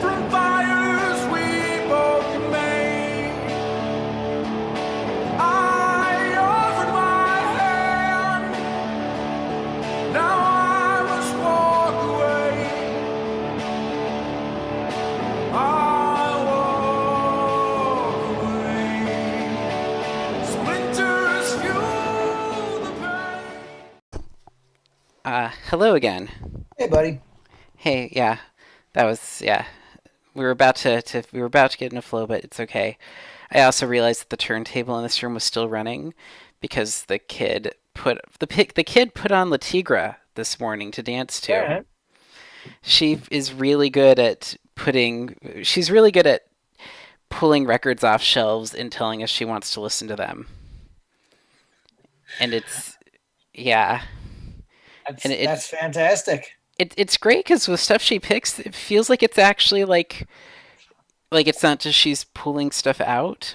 from fires we both made. I offered my hand, now I must walk away. I walk away. Splinters fuel the pain. Hello again. Hey, buddy. Hey, yeah, that was yeah. We were about to get in a flow, but it's okay. I also realized that the turntable in this room was still running because the kid put on La Tigra this morning to dance All to. right. She's really good at pulling records off shelves and telling us she wants to listen to them. And it's yeah, and That's fantastic. it's great because with stuff she picks, it feels like it's actually like it's not just she's pulling stuff out.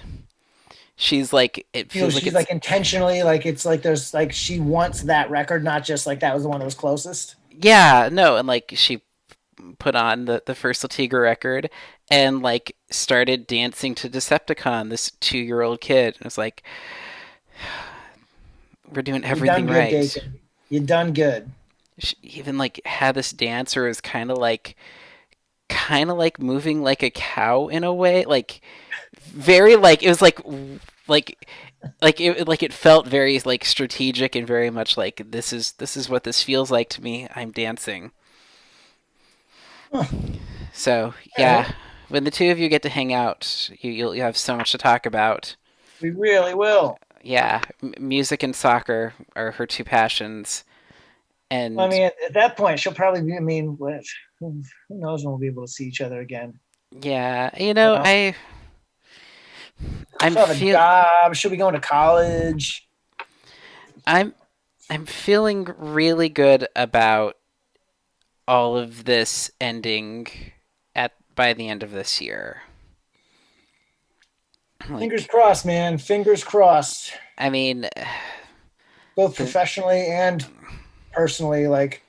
She's like it feels like She's it's like intentionally like it's like there's like she wants that record, not just like that was the one that was closest. yeah, no, and like she put on the first Latiga record and like started dancing to Decepticon, this 2-year old kid. And it's like we're doing You done everything good, right. Dakin. You done good. She even like had this dancer is kind of like moving like a cow in a way, like very like it was like it felt very like strategic and very much like this is what this feels like to me. I'm dancing. Huh. So All right. yeah, when the two of you get to hang out, you'll have so much to talk about. We really will. Yeah, music and soccer are her two passions, I and mean, at that point, she'll probably be. I mean, who knows when we'll be able to see each other again? yeah, You know, I'm she'll have a feel job. She'll be going to college. I'm I'm feeling really good about all of this ending at by the end of this year. Fingers Like, crossed, man. Fingers crossed. I mean, Both the professionally and personally. Like,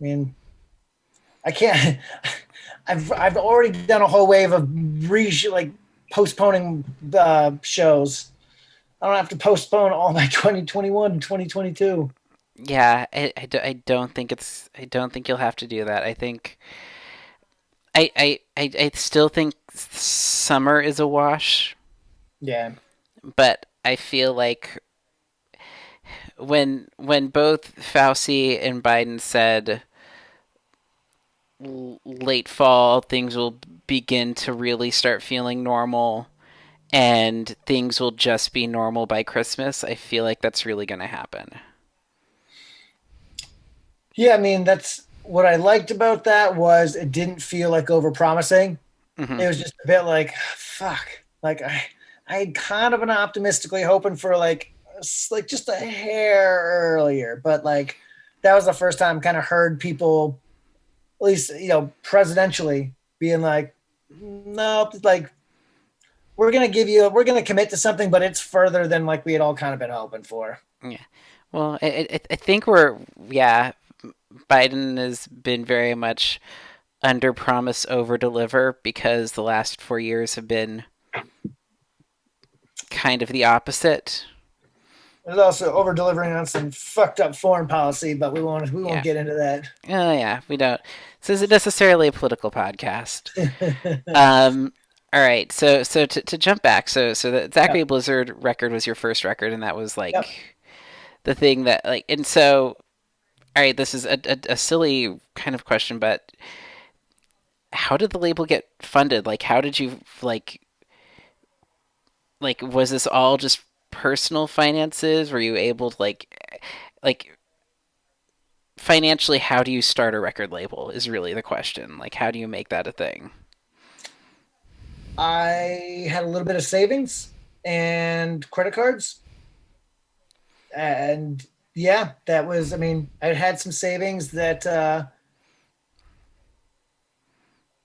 I mean, I can't. I've already done a whole wave of like postponing shows. I don't have to postpone all my 2021 and 2022. yeah, I don't think I don't think you'll have to do that. I think I still think summer is a wash, Yeah. but I feel like when both Fauci and Biden said late fall things will begin to really start feeling normal and things will just be normal by Christmas, I feel like that's really going to happen. Yeah, I mean, that's what I liked about that was it didn't feel like overpromising. Hmm. It was just a bit like, fuck. Like I had kind of been optimistically hoping for like just a hair earlier, but like that was the first time I kind of heard people, at least presidentially, being like, nope, like we're gonna commit to something, but it's further than like we had all kind of been hoping for. Yeah. Well, I think we're, yeah, Biden has been very much under promise over deliver because the last 4 years have been kind of the opposite. There's also over delivering on some fucked up foreign policy, but we won't Yeah. get into that. Oh, yeah, we don't. This isn't necessarily a political podcast. Yep. Um, all right, so to jump back, so the Zachary Blizzard record was your first record, and that was Yep. like the thing that like, and so all right, this is a silly kind of question, but how did the label get funded? Like, how did you like was this all just personal finances? Were you able to like financially? How do you start a record label? Is really the question. Like, how do you make that a thing? I had a little bit of savings and credit cards. And yeah, that was, I mean, I had some savings that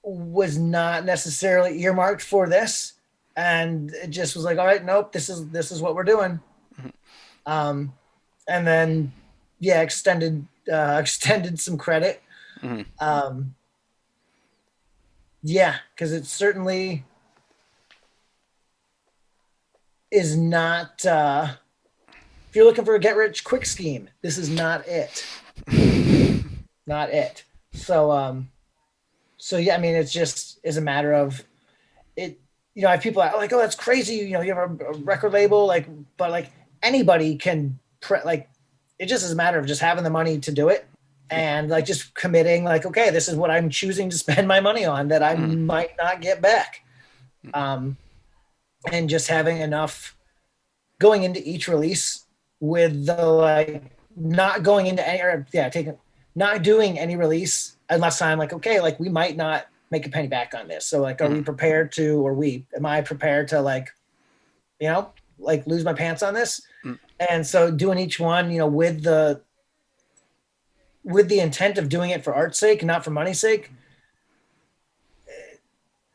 was not necessarily earmarked for this. And it just was like, all right, nope, this is what we're doing. Um, and then yeah, extended some credit. Mm-hmm. Yeah, because it certainly is not if you're looking for a get rich quick scheme, this is not it. Not it. So yeah, I mean, it's just is a matter of it. I have people like, oh, that's crazy. You have a record label, like, but like anybody can like, it just is a matter of just having the money to do it and like just committing, like, okay, this is what I'm choosing to spend my money on that I Mm-hmm. might not get back. Um, and just having enough going into each release with the like not going into any or yeah taking not doing any release unless I'm like, okay, like we might not make a penny back on this, so like are we prepared to, or we am I prepared to like like lose my pants on this? Mm-hmm. And so doing each one with the intent of doing it for art's sake and not for money's sake.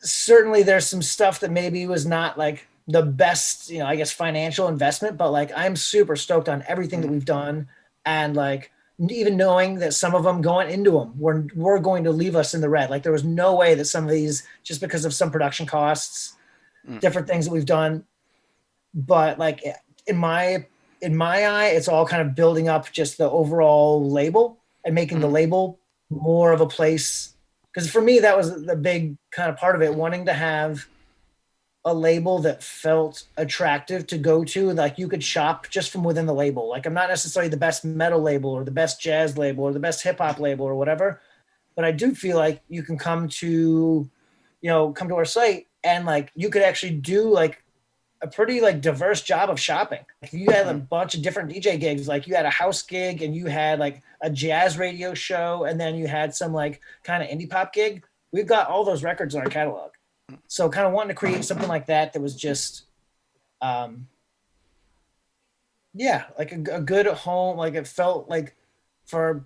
Certainly there's some stuff that maybe was not like the best, I guess financial investment, but like I'm super stoked on everything that we've done. And like even knowing that some of them going into them were going to leave us in the red. Like there was no way that some of these, just because of some production costs, different things that we've done. But like in my eye, it's all kind of building up just the overall label and making the label more of a place. Because for me, that was the big kind of part of it, wanting to have a label that felt attractive to go to. Like you could shop just from within the label. Like I'm not necessarily the best metal label or the best jazz label or the best hip hop label or whatever, but I do feel like you can come to our site and like you could actually do like a pretty like diverse job of shopping. Like you had a bunch of different DJ gigs. Like you had a house gig and you had like a jazz radio show, and then you had some like kind of indie pop gig. We've got all those records in our catalog. So kind of wanting to create something like that was just yeah, like a good home. Like it felt like for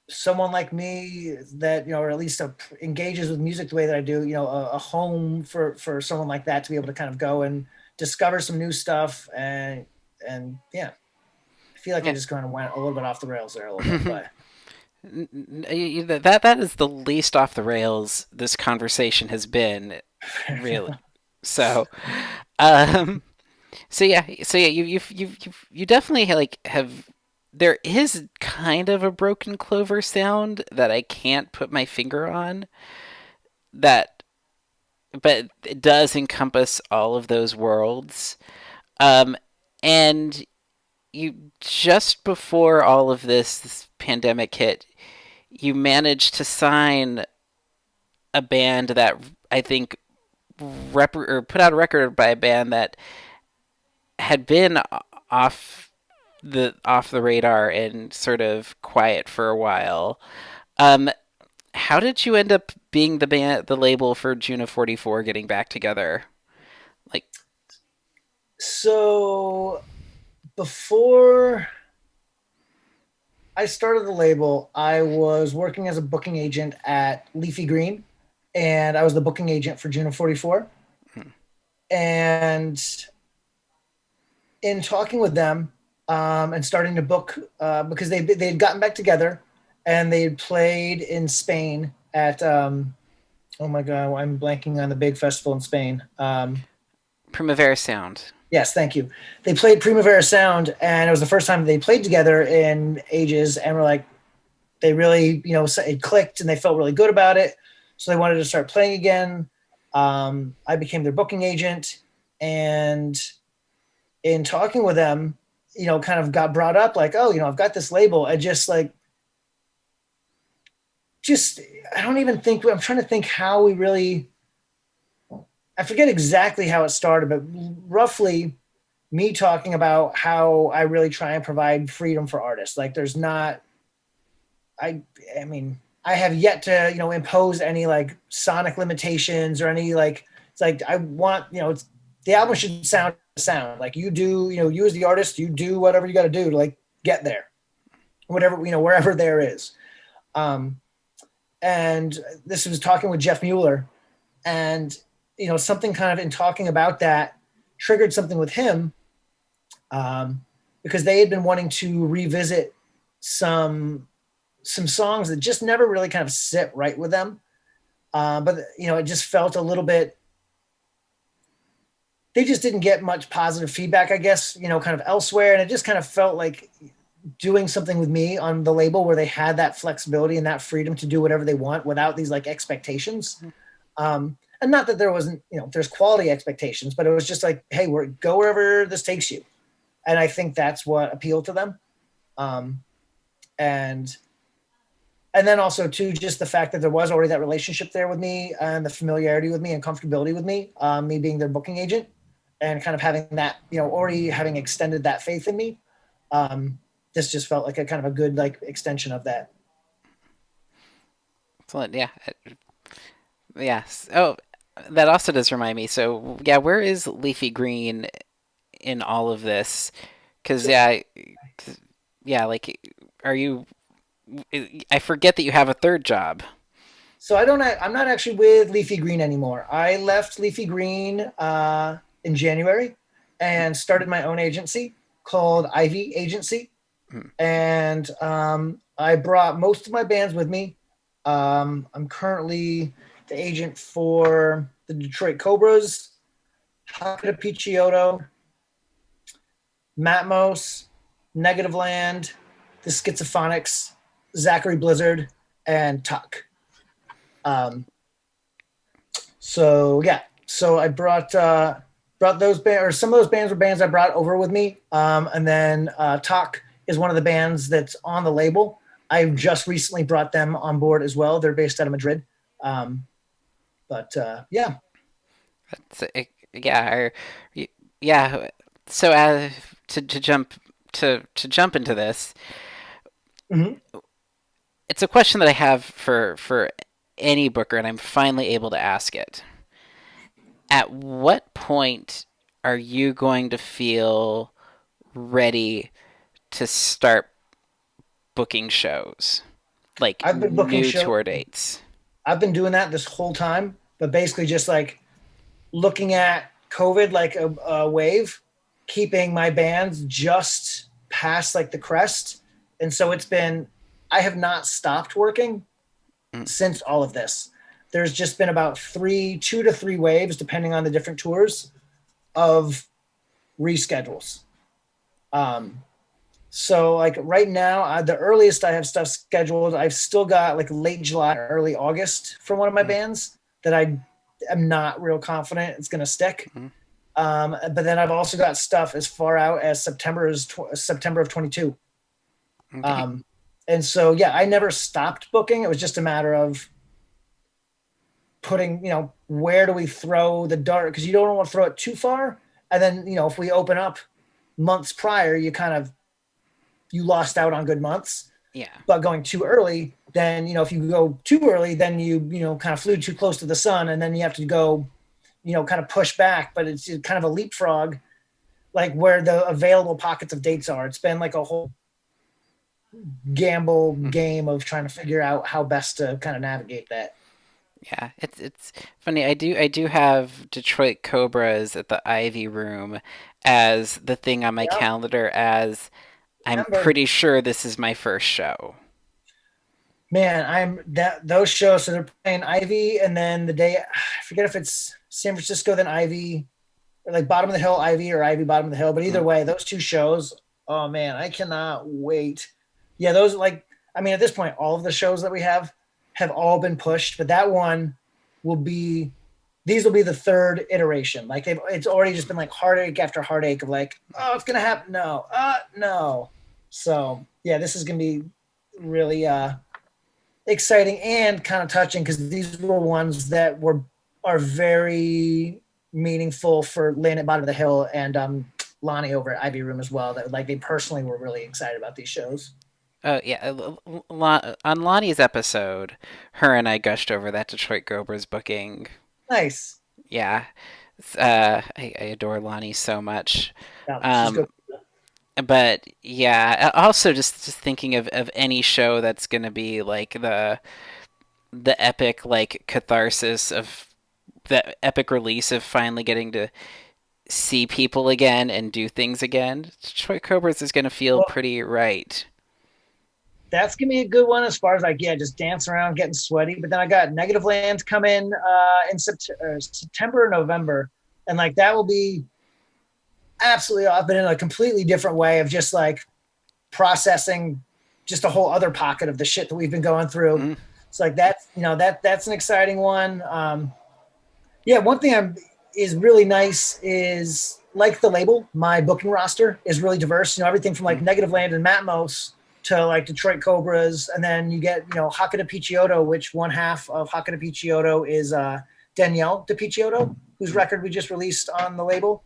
someone like me that or at least engages with music the way that I do, a home for someone like that to be able to kind of go and discover some new stuff and yeah, I feel like I Yeah. just kind of went a little bit off the rails there a little bit, but That is the least off the rails this conversation has been, really. So, um, so yeah, you definitely have. There is kind of a broken clover sound that I can't put my finger on. That, but it does encompass all of those worlds. Um, and you just before all of this pandemic hit, you managed to sign a band that I think or put out a record by a band that had been off the radar and sort of quiet for a while. Um, how did you end up being the label for Juna 44 getting back together? Like, so before I started the label, I was working as a booking agent at Leafy Green, and I was the booking agent for Juno 44. hmm, And in talking with them and starting to book, because they had gotten back together and they had played in Spain at, oh my God, I'm blanking on the big festival in Spain. Primavera Sound. Yes, thank you. They played Primavera Sound, and it was the first time they played together in ages. And we're like, they really, it clicked, and they felt really good about it. So they wanted to start playing again. I became their booking agent, and in talking with them, kind of got brought up like, oh, I've got this label. I just, I don't even think, I'm trying to think how we really, I forget exactly how it started, but roughly me talking about how I really try and provide freedom for artists. Like there's not, I, I mean, I have yet to, impose any like sonic limitations or any like, it's like, I want, it's, the album should sound like you do, you as the artist, you do whatever you got to do to like get there, whatever, wherever there is. Um, and this was talking with Jeff Mueller, and, something kind of in talking about that triggered something with him, because they had been wanting to revisit some songs that just never really kind of sit right with them. But it just felt a little bit. They just didn't get much positive feedback, I guess, kind of elsewhere, and it just kind of felt like doing something with me on the label where they had that flexibility and that freedom to do whatever they want without these like expectations. And not that there wasn't, there's quality expectations, but it was just like, hey, go wherever this takes you. And I think that's what appealed to them. And then also too, just the fact that there was already that relationship there with me and the familiarity with me and comfortability with me, me being their booking agent and kind of having that, already having extended that faith in me. This just felt like a kind of a good like extension of that. Excellent. Yeah. Yes. Oh, that also does remind me. So, yeah, where is Leafy Green in all of this? Because, yeah, like, are you? I forget that you have a third job. So I'm not actually with Leafy Green anymore. I left Leafy Green in January and started my own agency called Ivy Agency. Hmm. And I brought most of my bands with me. I'm currently the agent for the Detroit Cobras, Hakata Picciotto, Matmos, Negative Land, the Schizophonics, Zachary Blizzard, and Tuck. So yeah, so I brought those bands, or some of those bands were bands I brought over with me. And then Tuck is one of the bands that's on the label. I just recently brought them on board as well. They're based out of Madrid. But yeah. Yeah, yeah. So, to jump into this, Mm-hmm. it's a question that I have for any booker, and I'm finally able to ask it. At what point are you going to feel ready to start booking shows, like I've been booking new shows. tour dates? I've been doing that this whole time, but basically just like looking at COVID like a wave, keeping my bands just past like the crest. And so it's been, I have not stopped working Mm. since all of this. There's just been about 2 to 3 waves, depending on the different tours, of reschedules. Um, so like right now, the earliest I have stuff scheduled, I've still got like late July, early August for one of my Mm. bands that I am not real confident it's going to stick. Mm. But then I've also got stuff as far out as September of 22. Okay. Um, and so, yeah, I never stopped booking. It was just a matter of putting, where do we throw the dart? Because you don't want to throw it too far. And then, if we open up months prior, you lost out on good months. Yeah. But going too early, then, if you go too early, then you kind of flew too close to the sun, and then you have to go, kind of push back. But it's kind of a leapfrog, like where the available pockets of dates are. It's been like a whole gamble Mm. game of trying to figure out how best to kind of navigate that. Yeah, it's funny. I do have Detroit Cobras at the Ivy Room as the thing on my Yep. calendar, as I'm Remember, pretty sure this is my first show. man, I'm that those shows. So they're playing Ivy, and then the day I forget if it's San Francisco, then Ivy, or like Bottom of the Hill, Ivy, or Ivy, Bottom of the Hill. But either Mm. way, those two shows. Oh man, I cannot wait. Yeah, those like I mean, at this point, all of the shows that we have all been pushed, but that one will be. These will be the third iteration. Like it's already just been like heartache after heartache of like, oh, it's gonna happen. No, no. So yeah, this is gonna be really exciting and kind of touching because these were ones that are very meaningful for Lynn at Bottom of the Hill and Lonnie over at Ivy Room as well. That like they personally were really excited about these shows. Oh yeah, on Lonnie's episode, her and I gushed over that Detroit Cobras booking. Nice. Yeah, I adore Lonnie so much. Yeah, she's Um, good. but yeah, also just thinking of any show that's gonna be like the epic like catharsis of the epic release of finally getting to see people again and do things again. Detroit Cobras is gonna feel Well, pretty right. that's gonna be a good one as far as like just dance around, getting sweaty. But then I got Negative Land coming in September or November, and like that will be absolutely off, but in a completely different way of just like processing just a whole other pocket of the shit that we've been going through. Mm. It's like that's an exciting one. Yeah, one thing is really nice is like the label. My booking roster is really diverse. Everything from like Mm. Negative Land and Matmos to like Detroit Cobras, and then you get Haka de Picciotto, which one half of Haka de Picciotto is Danielle de Picciotto, whose record we just released on the label,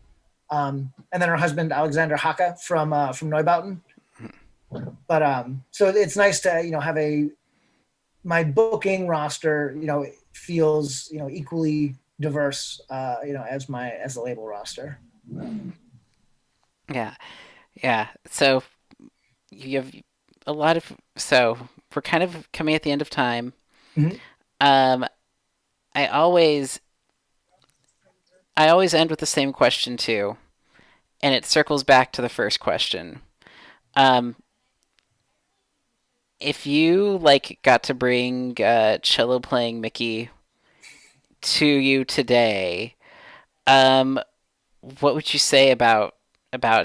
and then her husband Alexander Haka from Neubauten. But so it's nice to have my booking roster feels equally diverse as the label roster. Yeah, yeah. So you have a lot of so we're kind of coming at the end of time. Mhm. Um, I always I always end with the same question too, and it circles back to the first question. Um, if you like got to bring cello playing Mickey to you today, um, what would you say about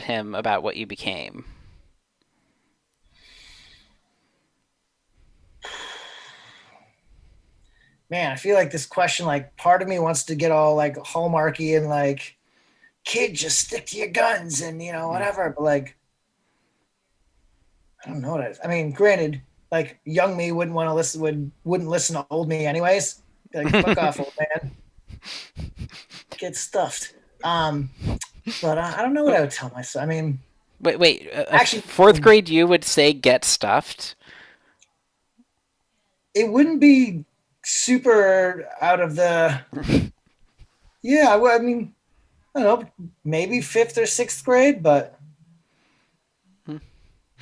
him, about what you became? Man, I feel like this question, like part of me wants to get all like hallmarky and like, kid, just stick to your guns and Mm. whatever. But like, I don't know what I mean, granted, like young me wouldn't listen to old me anyways. Be like, fuck off, old man, get stuffed. Um, but I don't know what I would tell myself. I mean, Wait. actually, Fourth grade, you would say get stuffed. it wouldn't be super out of the. Yeah, well, I mean, I don't know, maybe fifth or sixth grade, but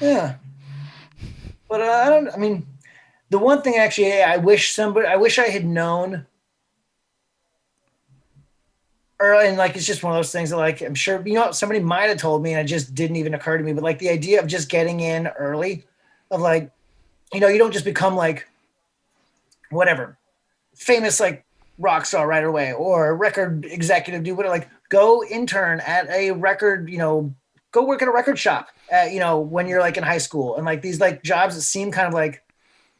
Yeah, but I don't. I mean, the one thing actually, I wish I had known. Or and like it's just one of those things that like I'm sure somebody might have told me and it just didn't even occur to me. But like the idea of just getting in early, of like you don't just become like whatever famous like rock star right away or record executive, do whatever. Like go intern at a record, go work at a record shop at, when you're like in high school, and like these like jobs that seem kind of like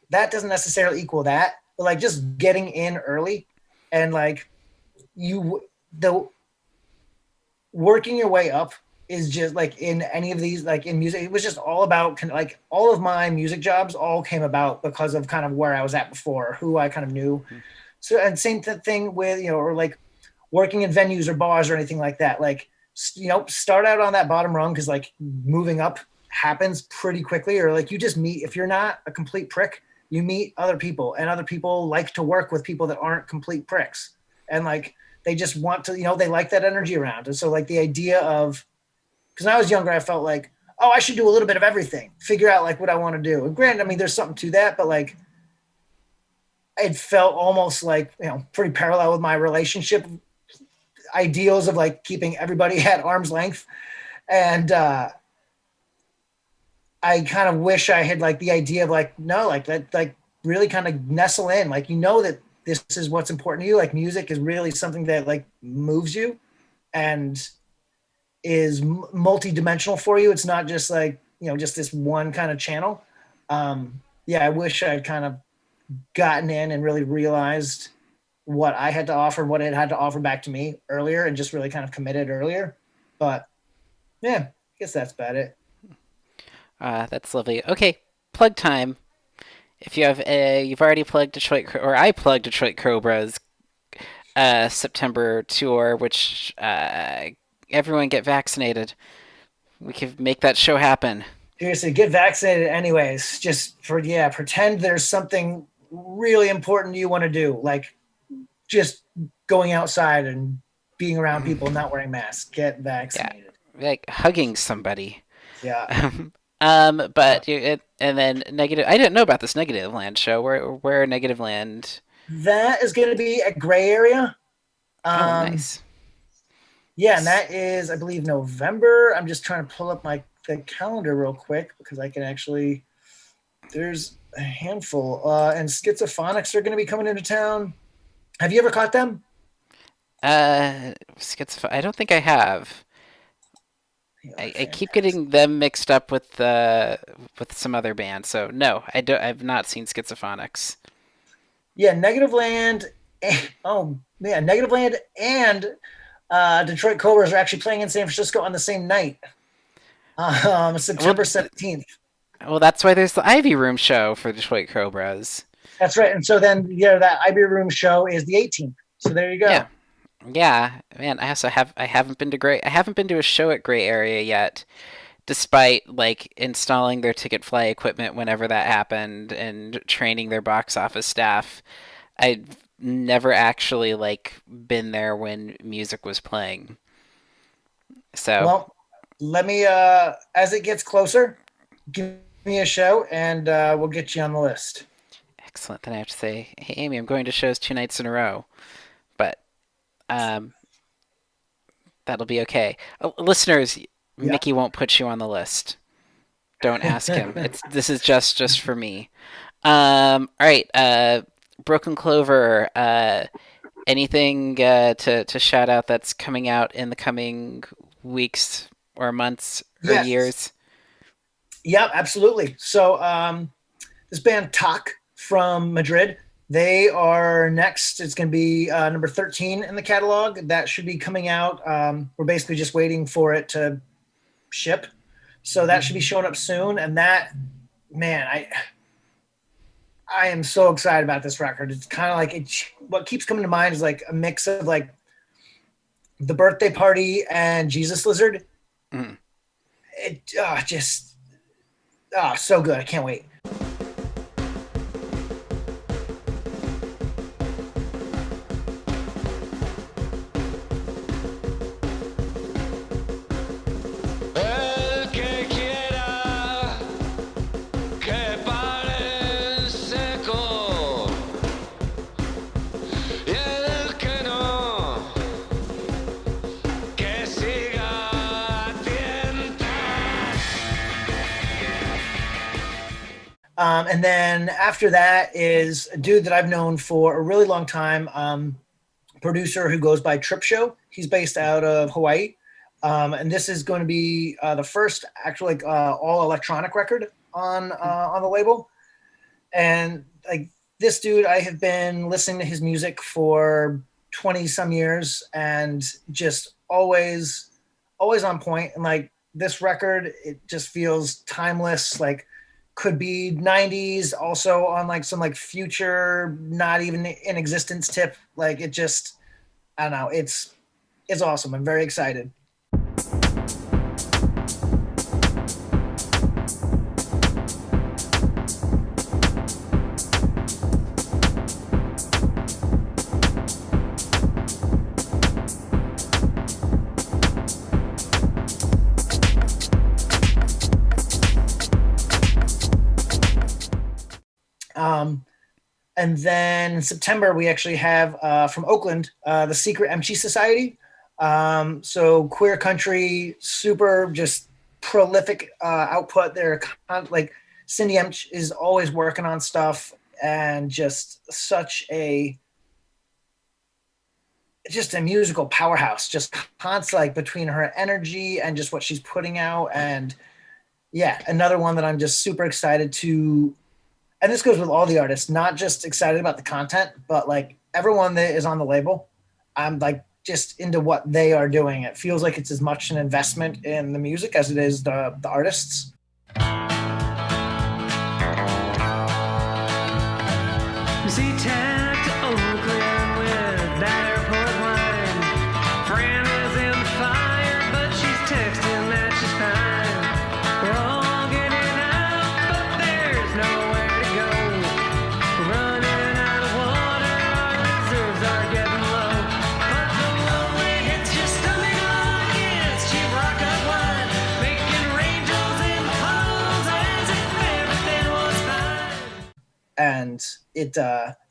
that doesn't necessarily equal that, but like just getting in early and like the working your way up is just like in any of these, like in music, it was just all about like all of my music jobs all came about because of kind of where I was at before, who I kind of knew. So, and same thing with, or like working in venues or bars or anything like that. Like, start out on that bottom rung because like moving up happens pretty quickly, or like you just meet, if you're not a complete prick, you meet other people, and other people like to work with people that aren't complete pricks. And like, they just want to, they like that energy around. And so like the idea of, because when I was younger, I felt like, oh, I should do a little bit of everything, figure out like what I want to do. And granted, I mean, there's something to that, but like, it felt almost like, pretty parallel with my relationship ideals of like keeping everybody at arm's length. And I kind of wish I had like the idea of like, no, like that, like really kind of nestle in, like, that this is what's important to you. Like music is really something that like moves you and is multi-dimensional for you. It's not just like, just this one kind of channel. Yeah, I wish I'd kind of gotten in and really realized what I had to offer, what it had to offer back to me earlier, and just really kind of committed earlier. But yeah, I guess that's about it. That's lovely. Okay, plug time. If you have you've already plugged Detroit, or I plugged Detroit Cobra's September tour, which everyone get vaccinated. We can make that show happen. Seriously, get vaccinated anyways. Just pretend there's something really important you want to do, like just going outside and being around people, not wearing masks. Get Yeah, vaccinated. like hugging somebody. Yeah. But and then negative. I didn't know about this Negative Land show. Where Negative Land? That is going to be a gray area. Oh, nice. Yeah, and that is, I believe, November. I'm just trying to pull up the calendar real quick because I can actually. There's a handful, and Schizophonics are going to be coming into town. Have you ever caught them? I don't think I have. I keep getting them mixed up with some other band. So no, I don't. I've not seen Schizophonics. Yeah, Negative Land. Oh man, Negative Land and Detroit Cobras are actually playing in San Francisco on the same night, September 17th. Well, that's why there's the Ivy Room show for Detroit Cobras. That's right. And so then, that Ivy Room show is the 18th. So there you go. Yeah, yeah, man. I haven't been to a show at Gray Area yet, despite like installing their ticket fly equipment whenever that happened and training their box office staff. I've never actually like been there when music was playing. So Well, let me, as it gets closer, give me a show and we'll get you on the list. excellent. Then I have to say, hey Amy, I'm going to shows 2 nights in a row, but um, that'll be okay. Listeners, Yeah. Mickey won't put you on the list. Don't ask him. This is just for me. All right. Broken Clover. Anything to shout out that's coming out in the coming weeks or months or Yes. years? Yep, absolutely. So this band Talk from Madrid, they are next. It's going to be number 13 in the catalog. That should be coming out. We're basically just waiting for it to ship. So that should be showing up soon. And that, man, I am so excited about this record. It's kind of like what keeps coming to mind is like a mix of like The Birthday Party and Jesus Lizard. Mm. It just so good. I can't wait. El que quiera And then after that is a dude that I've known for a really long time, producer who goes by Trip Show. He's based out of Hawaii. And this is going to be the first actual all electronic record on the label. And like this dude, I have been listening to his music for 20 some years and just always on point. And like this record, it just feels timeless. Like could be 90s, also on like some like future, not even in existence tip. Like it just, I don't know. It's awesome. I'm very excited. Um, and then in September, we actually have from Oakland, the Secret MC Society. So queer country, super just prolific output. They're like Cindy Emch is always working on stuff and just a musical powerhouse, just constant like between her energy and just what she's putting out. And yeah, another one that I'm just super excited to, and this goes with all the artists, not just excited about the content, but like everyone that is on the label, I'm like just into what they are doing. It feels like it's as much an investment in the music as it is the artists. See, tagged to Oakland with that airport wine. Fran is in the fire, but she's texting that she's fine. We're all getting out, but there's nowhere to go. We're running out of water, our reserves are getting low. But the lonely hits your stomach like it's cheap rocket wine. Making angels in the puddles as if everything was fine. And it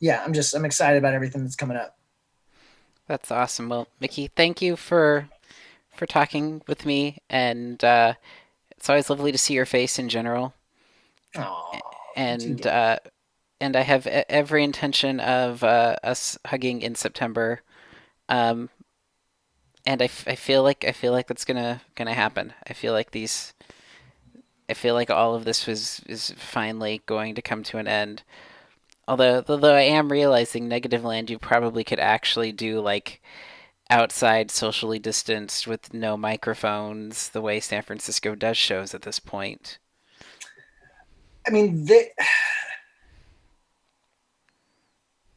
yeah, I'm excited about everything that's coming up. That's awesome. Well, Mickey, thank you for talking with me, and it's always lovely to see your face in general. Oh, And and I have every intention of us hugging in September. Um, and I feel like that's gonna happen. I feel like all of this was is finally going to come to an end. Although I am realizing Negative Land, you probably could actually do like outside, socially distanced, with no microphones, the way San Francisco does shows at this point. I mean,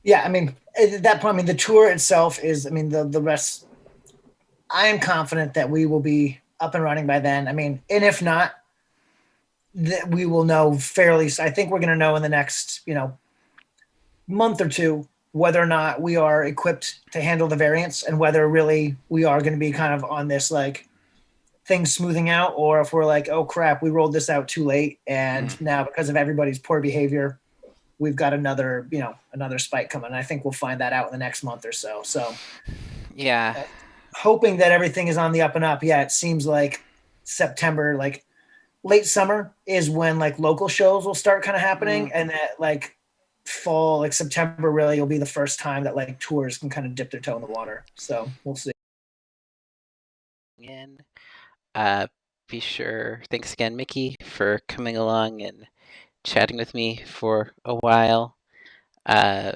yeah, I mean, at that point, I mean, the tour itself is, I mean, the rest, I am confident that we will be up and running by then. I mean, and if not, that we will know fairly. I think we're going to know in the next, month or two whether or not we are equipped to handle the variants and whether really we are going to be kind of on this like thing smoothing out, or if we're like, oh crap, we rolled this out too late, and now because of everybody's poor behavior, we've got another spike coming. I think we'll find that out in the next month or so. So Yeah, hoping that everything is on the up and up. Yeah, it seems like September, like late summer is when like local shows will start kind of happening, and that like fall, like September really will be the first time that like tours can kind of dip their toe in the water. So we'll see. and uh, be sure. Thanks again, Mickey, for coming along and chatting with me for a while. Uh,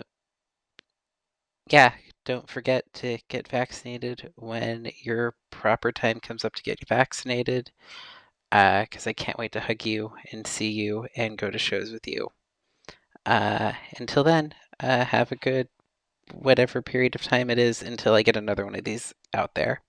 yeah, don't forget to get vaccinated when your proper time comes up to get vaccinated. Because I can't wait to hug you and see you and go to shows with you. Until then, have a good whatever period of time it is until I get another one of these out there.